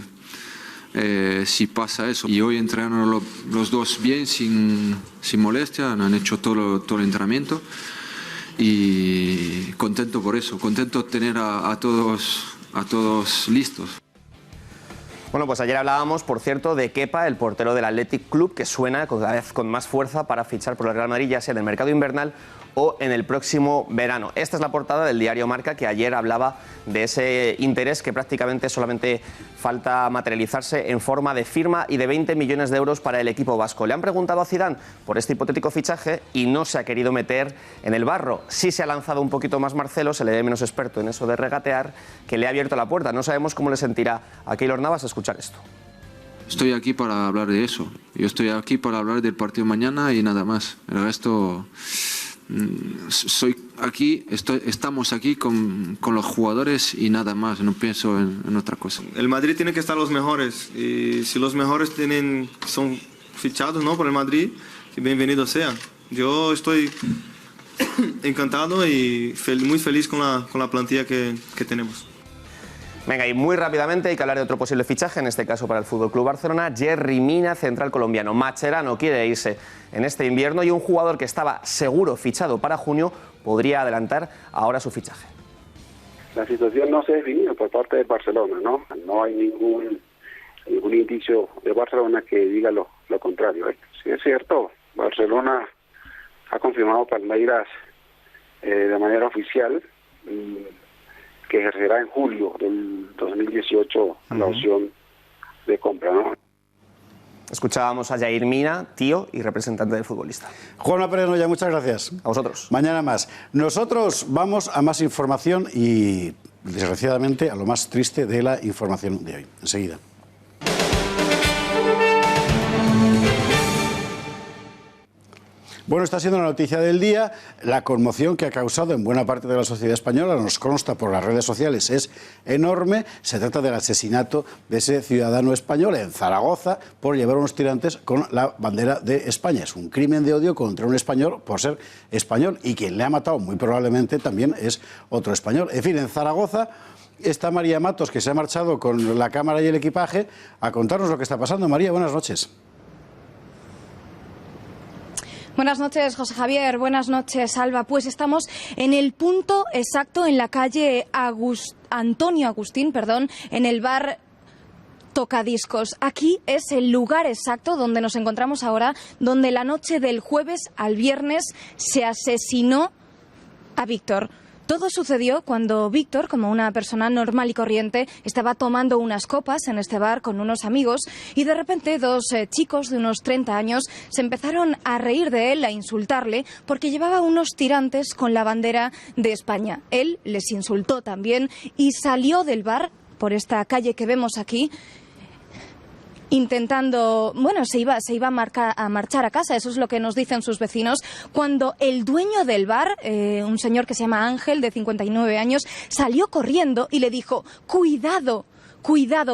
si pasa eso. Y hoy entrenan los dos bien, sin molestia, han hecho todo el entrenamiento y contento por eso, contento de tener a todos listos. Bueno, pues ayer hablábamos, por cierto, de Kepa, el portero del Athletic Club, que suena cada vez con más fuerza para fichar por el Real Madrid, ya sea en el mercado invernal o en el próximo verano. Esta es la portada del diario Marca, que ayer hablaba de ese interés que prácticamente solamente falta materializarse en forma de firma y de 20 millones de euros para el equipo vasco. Le han preguntado a Zidane por este hipotético fichaje y no se ha querido meter en el barro. Sí se ha lanzado un poquito más Marcelo, se le ve menos experto en eso de regatear, que le ha abierto la puerta. No sabemos cómo le sentirá a Keylor Navas a escuchar esto. Estoy aquí para hablar de eso. Yo estoy aquí para hablar del partido mañana y nada más. El resto... estamos aquí con los jugadores y nada más, no pienso en otra cosa. El Madrid tiene que estar los mejores y si los mejores son fichados, ¿no?, por el Madrid, que bienvenido sea. Yo estoy encantado y muy feliz con la plantilla que tenemos. Venga, y muy rápidamente hay que hablar de otro posible fichaje, en este caso para el FC Barcelona. Yerry Mina, central colombiano. Mascherano quiere irse en este invierno y un jugador que estaba seguro fichado para junio podría adelantar ahora su fichaje. La situación no se ha definido por parte del Barcelona, ¿no? No hay ningún indicio de Barcelona que diga lo contrario. Sí es cierto, Barcelona ha confirmado Palmeiras de manera oficial que ejercerá en julio del 2018 la opción de compra, ¿no? Escuchábamos a Jair Mina, tío y representante del futbolista. Juanma Pérez Noya, muchas gracias. A vosotros. Mañana más. Nosotros vamos a más información y, desgraciadamente, a lo más triste de la información de hoy. Enseguida. Bueno, está siendo la noticia del día. La conmoción que ha causado en buena parte de la sociedad española, nos consta por las redes sociales, es enorme. Se trata del asesinato de ese ciudadano español en Zaragoza por llevar unos tirantes con la bandera de España. Es un crimen de odio contra un español por ser español, y quien le ha matado muy probablemente también es otro español. En fin, en Zaragoza está María Matos, que se ha marchado con la cámara y el equipaje a contarnos lo que está pasando. María, buenas noches. Buenas noches, José Javier. Buenas noches, Alba. Pues estamos en el punto exacto, en la calle Antonio Agustín, en el bar Tocadiscos. Aquí es el lugar exacto donde nos encontramos ahora, donde la noche del jueves al viernes se asesinó a Víctor. Todo sucedió cuando Víctor, como una persona normal y corriente, estaba tomando unas copas en este bar con unos amigos y de repente dos chicos de unos 30 años se empezaron a reír de él, a insultarle, porque llevaba unos tirantes con la bandera de España. Él les insultó también y salió del bar por esta calle que vemos aquí, intentando, se iba a marchar a casa, eso es lo que nos dicen sus vecinos, cuando el dueño del bar, un señor que se llama Ángel, de 59 años, salió corriendo y le dijo: cuidado,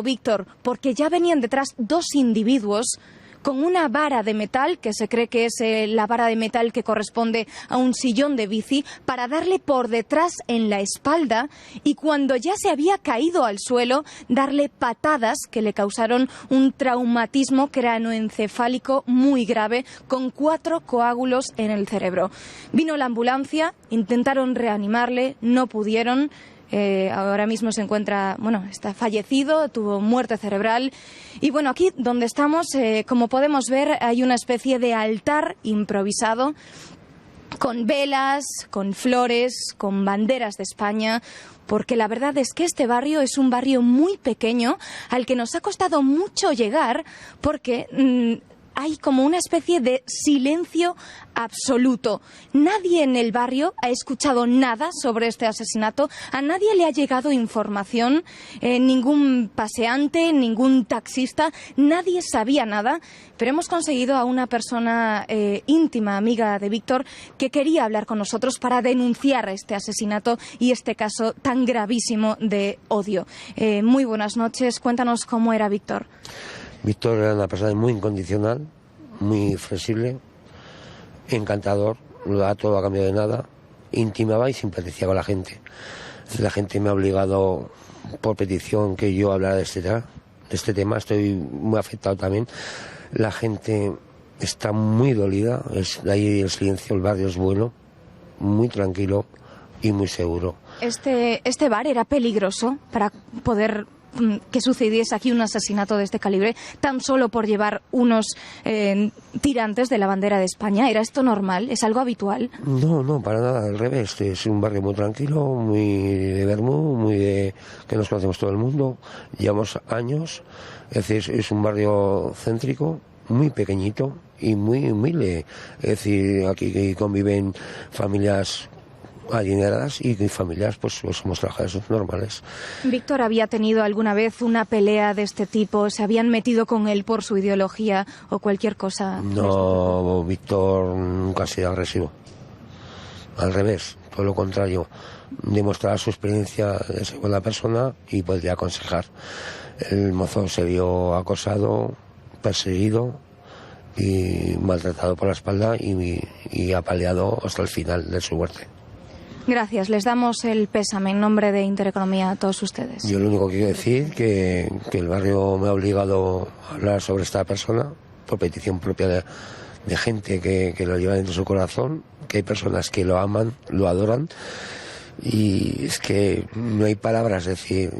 Víctor, porque ya venían detrás dos individuos con una vara de metal, que se cree que es la vara de metal que corresponde a un sillón de bici, para darle por detrás en la espalda, y cuando ya se había caído al suelo, darle patadas que le causaron un traumatismo craneoencefálico muy grave, con 4 coágulos en el cerebro. Vino la ambulancia, intentaron reanimarle, no pudieron. Ahora mismo se encuentra, está fallecido, tuvo muerte cerebral. Y aquí donde estamos, como podemos ver, hay una especie de altar improvisado con velas, con flores, con banderas de España, porque la verdad es que este barrio es un barrio muy pequeño al que nos ha costado mucho llegar, porque hay como una especie de silencio absoluto. Nadie en el barrio ha escuchado nada sobre este asesinato, a nadie le ha llegado información, ningún paseante, ningún taxista, nadie sabía nada, pero hemos conseguido a una persona íntima, amiga de Víctor, que quería hablar con nosotros para denunciar este asesinato y este caso tan gravísimo de odio. Muy buenas noches, cuéntanos cómo era Víctor. Víctor era una persona muy incondicional, muy flexible, encantador, lo da todo a cambio de nada, intimaba y simpatizaba con la gente. La gente me ha obligado, por petición, que yo hablara de este tema, estoy muy afectado también. La gente está muy dolida, de ahí el silencio, el barrio es bueno, muy tranquilo y muy seguro. ¿Este bar era peligroso para poder que sucediese aquí un asesinato de este calibre, tan solo por llevar unos tirantes de la bandera de España? ¿Era esto normal? ¿Es algo habitual? No, para nada, al revés. Es un barrio muy tranquilo, muy de vermú, que nos conocemos todo el mundo, llevamos años, es decir, es un barrio céntrico, muy pequeñito y muy humilde. Es decir, aquí conviven familias adineradas y familias, pues somos trabajadores normales. ¿Víctor había tenido alguna vez una pelea de este tipo? ¿Se habían metido con él por su ideología o cualquier cosa? No, Víctor nunca ha sido agresivo. Al revés, todo lo contrario. Demostraba su experiencia de ser buena persona y podría aconsejar. El mozo se vio acosado, perseguido y maltratado por la espalda y apaleado hasta el final de su muerte. Gracias, les damos el pésame en nombre de Intereconomía a todos ustedes. Yo lo único que quiero decir que el barrio me ha obligado a hablar sobre esta persona por petición propia de gente que lo lleva dentro de su corazón, que hay personas que lo aman, lo adoran, y es que no hay palabras, es decir,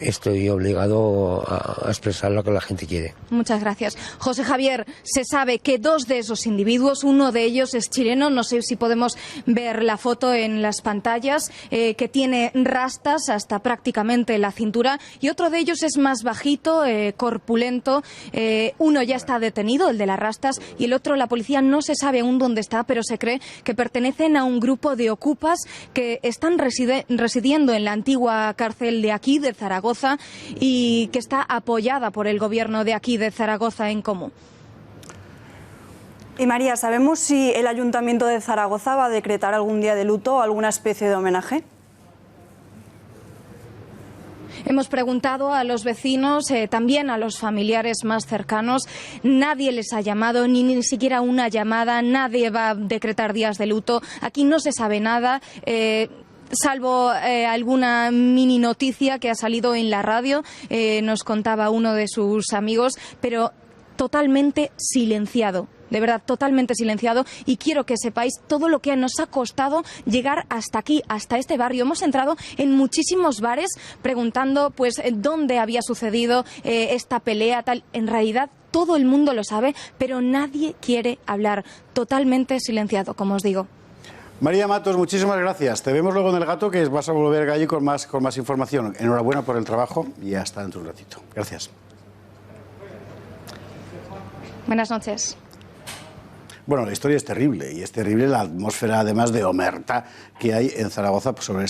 estoy obligado a expresar lo que la gente quiere. Muchas gracias. José Javier, se sabe que 2 de esos individuos, uno de ellos es chileno, no sé si podemos ver la foto en las pantallas, que tiene rastas hasta prácticamente la cintura, y otro de ellos es más bajito, corpulento. Uno ya está detenido, el de las rastas, y el otro, la policía no se sabe aún dónde está, pero se cree que pertenecen a un grupo de ocupas que están residiendo en la antigua cárcel de aquí, de Zaragoza, y que está apoyada por el gobierno de aquí, de Zaragoza en Comú. Y María, ¿sabemos si el Ayuntamiento de Zaragoza va a decretar algún día de luto o alguna especie de homenaje? Hemos preguntado a los vecinos, también a los familiares más cercanos. Nadie les ha llamado, ni siquiera una llamada. Nadie va a decretar días de luto. Aquí no se sabe nada. Salvo alguna mini noticia que ha salido en la radio, nos contaba uno de sus amigos, pero totalmente silenciado. De verdad, totalmente silenciado, y quiero que sepáis todo lo que nos ha costado llegar hasta aquí, hasta este barrio. Hemos entrado en muchísimos bares preguntando pues dónde había sucedido esta pelea, tal. En realidad todo el mundo lo sabe, pero nadie quiere hablar. Totalmente silenciado, como os digo. María Matos, muchísimas gracias. Te vemos luego en El Gato, que vas a volver allí con más información. Enhorabuena por el trabajo y hasta dentro de un ratito. Gracias. Buenas noches. Bueno, la historia es terrible, y es terrible la atmósfera, además, de omerta que hay en Zaragoza sobre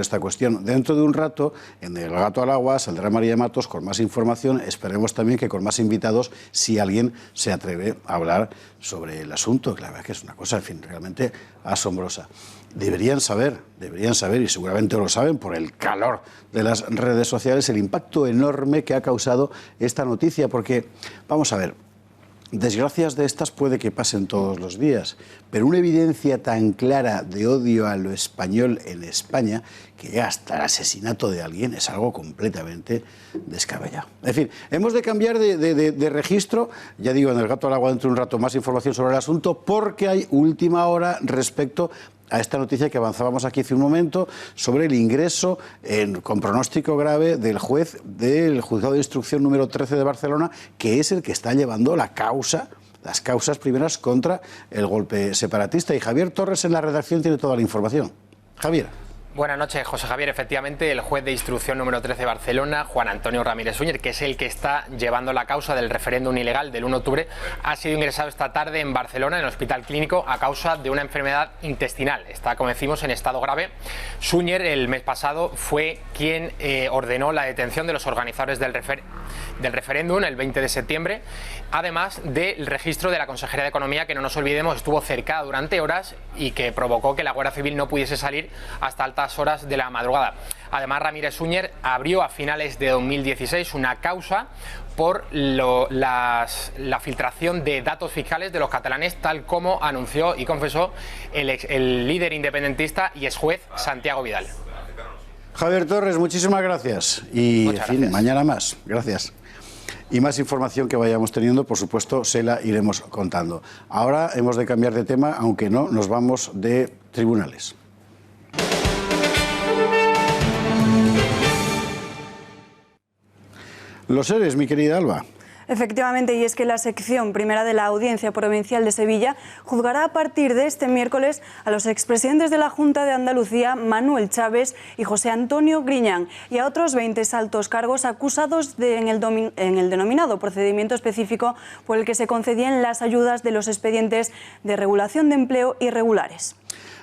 esta cuestión. Dentro de un rato, en El Gato al Agua, saldrá María Matos con más información. Esperemos también que con más invitados, si alguien se atreve a hablar sobre el asunto. La verdad es que es una cosa, en fin, realmente asombrosa. Deberían saber, y seguramente lo saben por el calor de las redes sociales, el impacto enorme que ha causado esta noticia, porque, vamos a ver, desgracias de estas puede que pasen todos los días, pero una evidencia tan clara de odio a lo español en España, que llega hasta el asesinato de alguien, es algo completamente descabellado. En fin, hemos de cambiar de registro. Ya digo, en El Gato al Agua dentro de un rato más información sobre el asunto, porque hay última hora respecto a esta noticia que avanzábamos aquí hace un momento sobre el ingreso con pronóstico grave del juez del Juzgado de Instrucción número 13 de Barcelona, que es el que está llevando las causas primeras contra el golpe separatista. Y Javier Torres en la redacción tiene toda la información. Javier. Buenas noches, José Javier. Efectivamente, el juez de instrucción número 13 de Barcelona, Juan Antonio Ramírez Súñer, que es el que está llevando la causa del referéndum ilegal del 1 de octubre, ha sido ingresado esta tarde en Barcelona, en el hospital clínico, a causa de una enfermedad intestinal. Está, como decimos, en estado grave. Súñer, el mes pasado, fue quien ordenó la detención de los organizadores del referéndum el 20 de septiembre, además del registro de la Consejería de Economía, que no nos olvidemos estuvo cercada durante horas y que provocó que la Guardia Civil no pudiese salir hasta altas horas de la madrugada. Además, Ramírez Súñer abrió a finales de 2016 una causa por la filtración de datos fiscales de los catalanes, tal como anunció y confesó el líder independentista y exjuez Santiago Vidal. Javier Torres, muchísimas gracias. Y, en fin, mañana más. Gracias. Y más información que vayamos teniendo, por supuesto, se la iremos contando. Ahora hemos de cambiar de tema, aunque no, nos vamos de tribunales. Los seres, mi querida Alba. Efectivamente, y es que la sección primera de la Audiencia Provincial de Sevilla juzgará a partir de este miércoles a los expresidentes de la Junta de Andalucía, Manuel Chaves y José Antonio Griñán, y a otros 20 altos cargos acusados en el denominado procedimiento específico por el que se concedían las ayudas de los expedientes de regulación de empleo irregulares.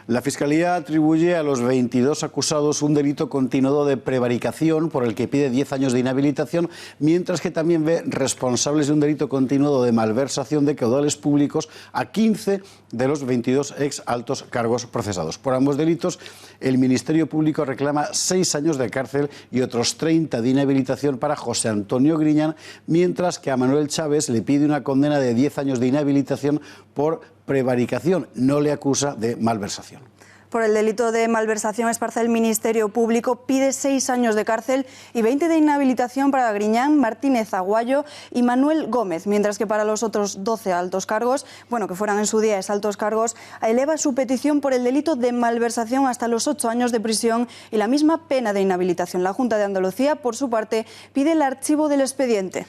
La Fiscalía atribuye a los 22 acusados un delito continuado de prevaricación por el que pide 10 años de inhabilitación, mientras que también ve responsables de un delito continuado de malversación de caudales públicos a 15 de los 22 ex altos cargos procesados. Por ambos delitos, el Ministerio Público reclama 6 años de cárcel y otros 30 de inhabilitación para José Antonio Griñán, mientras que a Manuel Chaves le pide una condena de 10 años de inhabilitación por prevaricación. No le acusa de malversación. Por el delito de malversación esparza, el Ministerio Público pide 6 años de cárcel y 20 de inhabilitación para Griñán, Martínez Aguayo y Manuel Gómez, mientras que para los otros 12 altos cargos, que fueran en su día altos cargos, eleva su petición por el delito de malversación hasta los 8 años de prisión y la misma pena de inhabilitación. La Junta de Andalucía, por su parte, pide el archivo del expediente.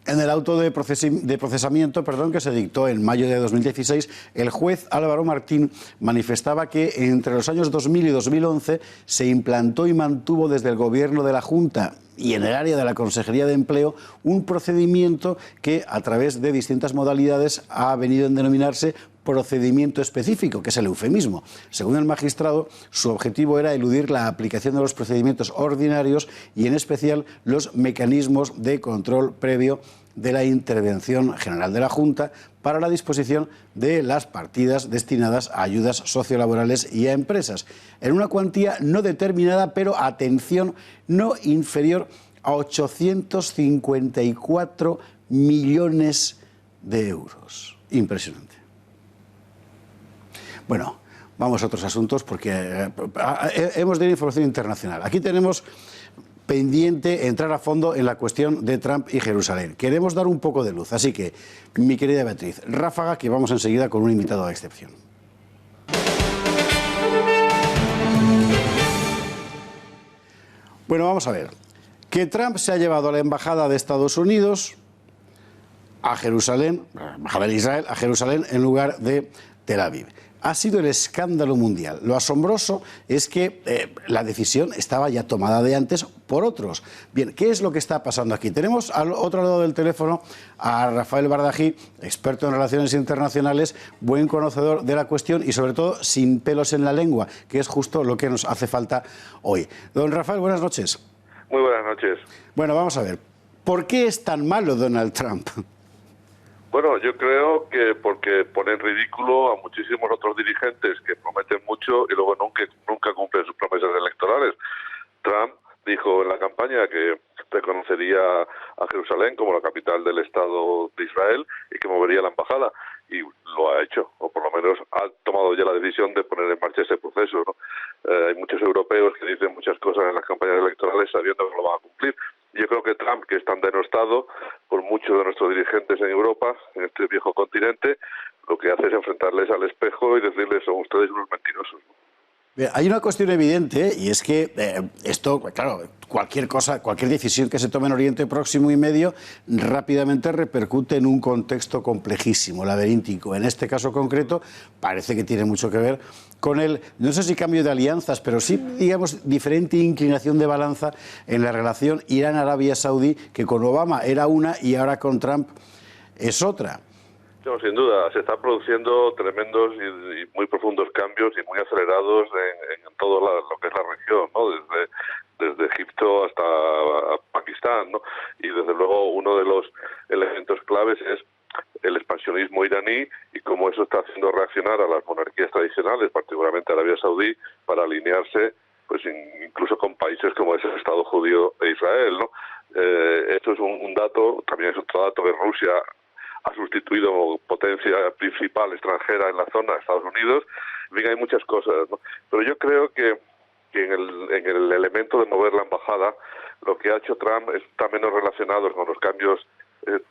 En el auto de procesamiento que se dictó en mayo de 2016, el juez Álvaro Martín manifestaba que entre los años 2000 y 2011 se implantó y mantuvo desde el Gobierno de la Junta y en el área de la Consejería de Empleo un procedimiento que, a través de distintas modalidades, ha venido a denominarse procedimiento específico, que es el eufemismo. Según el magistrado, su objetivo era eludir la aplicación de los procedimientos ordinarios y, en especial, los mecanismos de control previo de la intervención general de la Junta para la disposición de las partidas destinadas a ayudas sociolaborales y a empresas, en una cuantía no determinada, pero, atención, no inferior a 854 millones de euros. Impresionante. Bueno, vamos a otros asuntos porque hemos de ir a información internacional. Aquí tenemos pendiente entrar a fondo en la cuestión de Trump y Jerusalén. Queremos dar un poco de luz, así que, mi querida Beatriz, ráfaga, que vamos enseguida con un invitado de excepción. Bueno, vamos a ver. Que Trump se ha llevado a la embajada de Estados Unidos a Jerusalén, la embajada de Israel, a Jerusalén en lugar de Tel Aviv. Ha sido el escándalo mundial. Lo asombroso es que la decisión estaba ya tomada de antes por otros. Bien, ¿qué es lo que está pasando aquí? Tenemos al otro lado del teléfono a Rafael Bardají, experto en relaciones internacionales, buen conocedor de la cuestión y, sobre todo, sin pelos en la lengua, que es justo lo que nos hace falta hoy. Don Rafael, buenas noches. Muy buenas noches. Bueno, vamos a ver. ¿Por qué es tan malo Donald Trump? Bueno, yo creo que porque pone en ridículo a muchísimos otros dirigentes que prometen mucho y luego nunca cumplen sus promesas electorales. Trump dijo en la campaña que reconocería a Jerusalén como la capital del Estado de Israel y que movería la embajada, y lo ha hecho, o por lo menos ha tomado ya la decisión de poner en marcha ese proceso, ¿no? Hay muchos europeos que dicen muchas cosas en las campañas electorales sabiendo que lo van a cumplir. Yo creo que Trump, que es tan denostado por muchos de nuestros dirigentes en Europa, en este viejo continente, lo que hace es enfrentarles al espejo y decirles: son ustedes unos mentirosos. Hay una cuestión evidente, y es que esto, claro, cualquier decisión que se tome en Oriente Próximo y Medio rápidamente repercute en un contexto complejísimo, laberíntico. En este caso concreto parece que tiene mucho que ver con el, no sé si cambio de alianzas, pero sí, digamos, diferente inclinación de balanza en la relación Irán-Arabia Saudí, que con Obama era una y ahora con Trump es otra. No, sin duda, se están produciendo tremendos y muy profundos cambios y muy acelerados en todo lo que es la región, ¿no? Desde Egipto hasta Pakistán, ¿no? Y desde luego uno de los elementos claves es el expansionismo iraní y cómo eso está haciendo reaccionar a las monarquías tradicionales, particularmente Arabia Saudí, para alinearse, pues incluso con países como es el Estado judío de Israel, ¿no? Esto es un dato, también es otro dato que Rusia ha sustituido como potencia principal extranjera en la zona a Estados Unidos. Bien, hay muchas cosas, ¿no? Pero yo creo que en el elemento de mover la embajada, lo que ha hecho Trump está menos relacionado con los cambios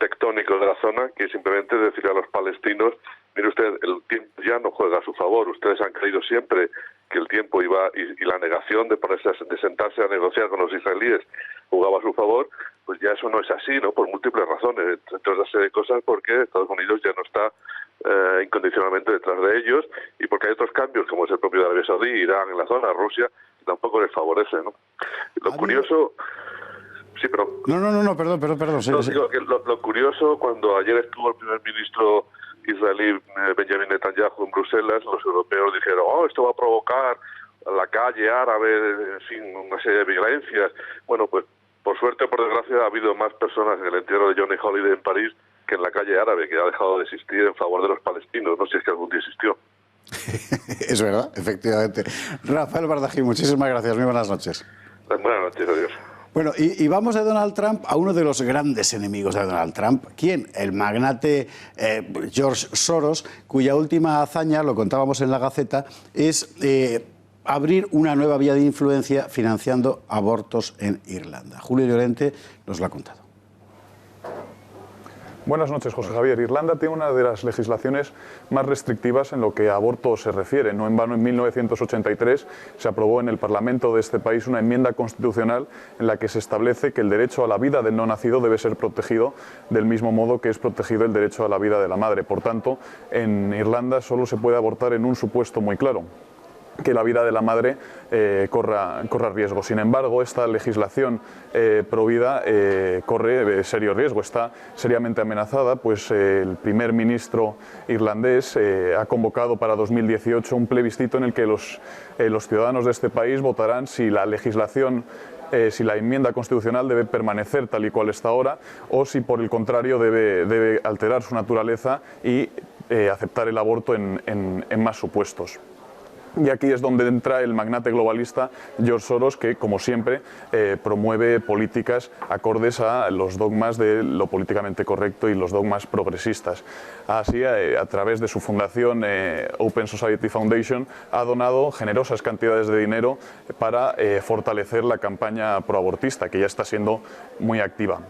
tectónicos de la zona, que simplemente decirle a los palestinos: mire usted, el tiempo ya no juega a su favor, ustedes han creído siempre que el tiempo iba y la negación de sentarse a negociar con los israelíes jugaba a su favor, pues ya eso no es así, ¿no? Por múltiples razones, entre otras serie de cosas, porque Estados Unidos ya no está incondicionalmente detrás de ellos, y porque hay otros cambios, como es el propio de Arabia Saudí, Irán en la zona, Rusia, que tampoco les favorece, ¿no? Lo curioso... Sí, pero... No, perdón. Sí, digo que lo curioso, cuando ayer estuvo el primer ministro israelí Benjamin Netanyahu en Bruselas, los europeos dijeron: oh, esto va a provocar la calle árabe, en fin, una serie de violencias. Bueno, pues por suerte o por desgracia ha habido más personas en el entierro de Johnny Holiday en París que en la calle árabe, que ha dejado de existir en favor de los palestinos. No sé si es que algún día existió. Es verdad, efectivamente. Rafael Bardají, muchísimas gracias. Muy buenas noches. Buenas noches, adiós. Bueno, y vamos de Donald Trump a uno de los grandes enemigos de Donald Trump. ¿Quién? El magnate George Soros, cuya última hazaña, lo contábamos en la Gaceta, es abrir una nueva vía de influencia financiando abortos en Irlanda. Julio Llorente nos lo ha contado. Buenas noches, José Javier. Irlanda tiene una de las legislaciones más restrictivas en lo que a aborto se refiere. No en vano, en 1983 se aprobó en el Parlamento de este país una enmienda constitucional en la que se establece que el derecho a la vida del no nacido debe ser protegido del mismo modo que es protegido el derecho a la vida de la madre. Por tanto, en Irlanda solo se puede abortar en un supuesto muy claro: que la vida de la madre corra riesgo. Sin embargo, esta legislación pro vida corre serio riesgo, está seriamente amenazada, pues el primer ministro irlandés ha convocado para 2018 un plebiscito en el que los ciudadanos de este país votarán si la legislación, si la enmienda constitucional debe permanecer tal y cual está ahora, o si por el contrario debe alterar su naturaleza y aceptar el aborto en más supuestos. Y aquí es donde entra el magnate globalista George Soros, que, como siempre, promueve políticas acordes a los dogmas de lo políticamente correcto y los dogmas progresistas. Así, a través de su fundación Open Society Foundation, ha donado generosas cantidades de dinero para fortalecer la campaña proabortista, que ya está siendo muy activa.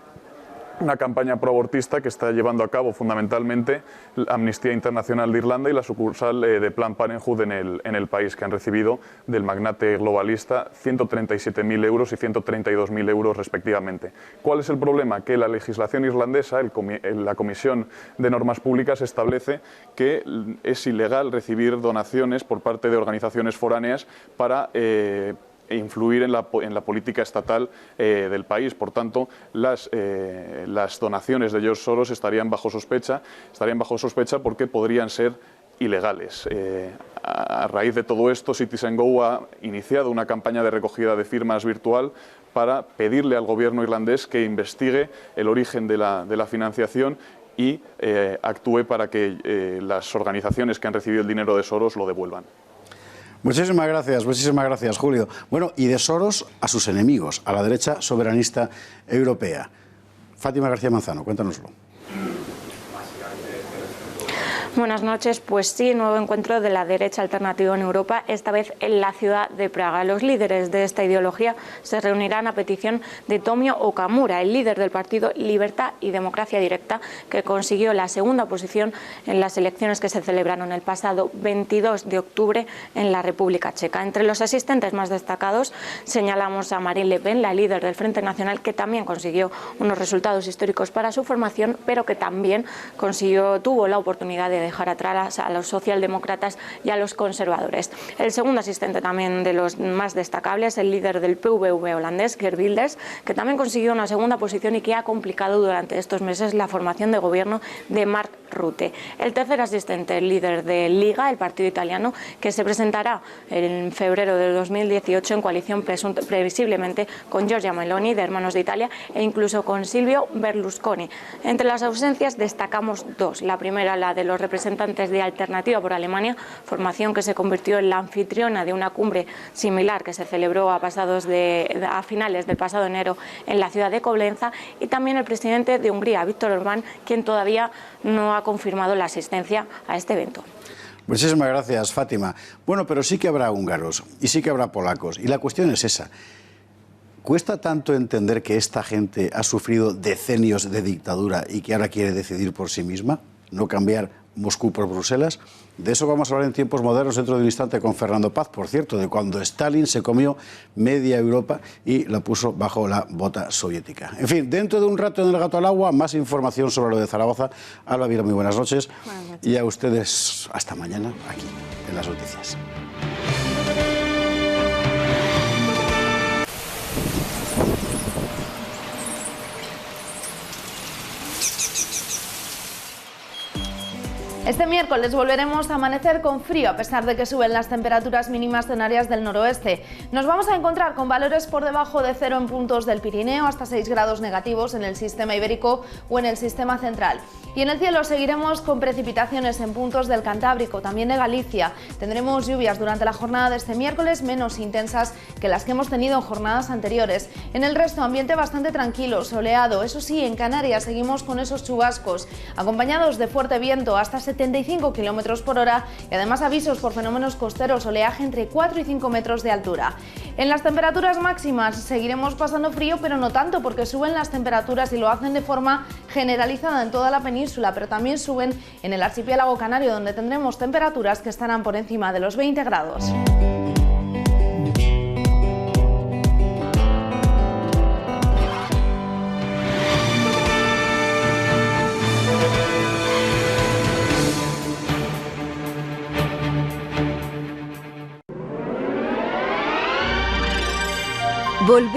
Una campaña proabortista que está llevando a cabo fundamentalmente Amnistía Internacional de Irlanda y la sucursal de Planned Parenthood en el país, que han recibido del magnate globalista 137.000 euros y 132.000 euros respectivamente. ¿Cuál es el problema? Que la legislación irlandesa, la Comisión de Normas Públicas, establece que es ilegal recibir donaciones por parte de organizaciones foráneas para influir en la política estatal del país. Por tanto, las donaciones de George Soros estarían bajo sospecha porque podrían ser ilegales. A raíz de todo esto, Citizen Go ha iniciado una campaña de recogida de firmas virtual para pedirle al gobierno irlandés que investigue el origen de la financiación y actúe para que las organizaciones que han recibido el dinero de Soros lo devuelvan. Muchísimas gracias, Julio. Bueno, y de Soros a sus enemigos, a la derecha soberanista europea. Fátima García Manzano, cuéntanoslo. Buenas noches. Pues sí, nuevo encuentro de la derecha alternativa en Europa, esta vez en la ciudad de Praga. Los líderes de esta ideología se reunirán a petición de Tomio Okamura, el líder del partido Libertad y Democracia Directa, que consiguió la segunda posición en las elecciones que se celebraron el pasado 22 de octubre en la República Checa. Entre los asistentes más destacados señalamos a Marine Le Pen, la líder del Frente Nacional, que también consiguió unos resultados históricos para su formación, pero que también tuvo la oportunidad de dejar atrás a los socialdemócratas y a los conservadores. El segundo asistente, también de los más destacables, el líder del PVV holandés, Geert Wilders, que también consiguió una segunda posición y que ha complicado durante estos meses la formación de gobierno de Mark Rutte. El tercer asistente, el líder de Liga, el partido italiano, que se presentará en febrero de 2018 en coalición previsiblemente con Giorgia Meloni, de Hermanos de Italia, e incluso con Silvio Berlusconi. Entre las ausencias destacamos dos. La primera, la de los representantes de Alternativa por Alemania, formación que se convirtió en la anfitriona de una cumbre similar que se celebró a finales del pasado enero en la ciudad de Coblenza, y también el presidente de Hungría, Viktor Orbán, quien todavía no ha confirmado la asistencia a este evento. Muchísimas gracias, Fátima. Bueno, pero sí que habrá húngaros y sí que habrá polacos, y la cuestión es esa. ¿Cuesta tanto entender que esta gente ha sufrido decenios de dictadura y que ahora quiere decidir por sí misma? ¿No cambiar Moscú por Bruselas? De eso vamos a hablar en tiempos modernos dentro de un instante con Fernando Paz, por cierto, de cuando Stalin se comió media Europa y la puso bajo la bota soviética. En fin, dentro de un rato en El Gato al Agua, más información sobre lo de Zaragoza. Alba Vila, muy buenas noches. Buenas noches. Y a ustedes hasta mañana aquí en Las Noticias. Este miércoles volveremos a amanecer con frío a pesar de que suben las temperaturas mínimas en áreas del noroeste. Nos vamos a encontrar con valores por debajo de 0 en puntos del Pirineo, hasta 6 grados negativos en el sistema ibérico o en el sistema central. Y en el cielo seguiremos con precipitaciones en puntos del Cantábrico, también de Galicia. Tendremos lluvias durante la jornada de este miércoles menos intensas que las que hemos tenido en jornadas anteriores. En el resto, ambiente bastante tranquilo, soleado. Eso sí, en Canarias seguimos con esos chubascos, acompañados de fuerte viento hasta 70 75 km por hora y además avisos por fenómenos costeros, oleaje entre 4 y 5 metros de altura. En las temperaturas máximas seguiremos pasando frío, pero no tanto, porque suben las temperaturas y lo hacen de forma generalizada en toda la península, pero también suben en el archipiélago canario, donde tendremos temperaturas que estarán por encima de los 20 grados. Volver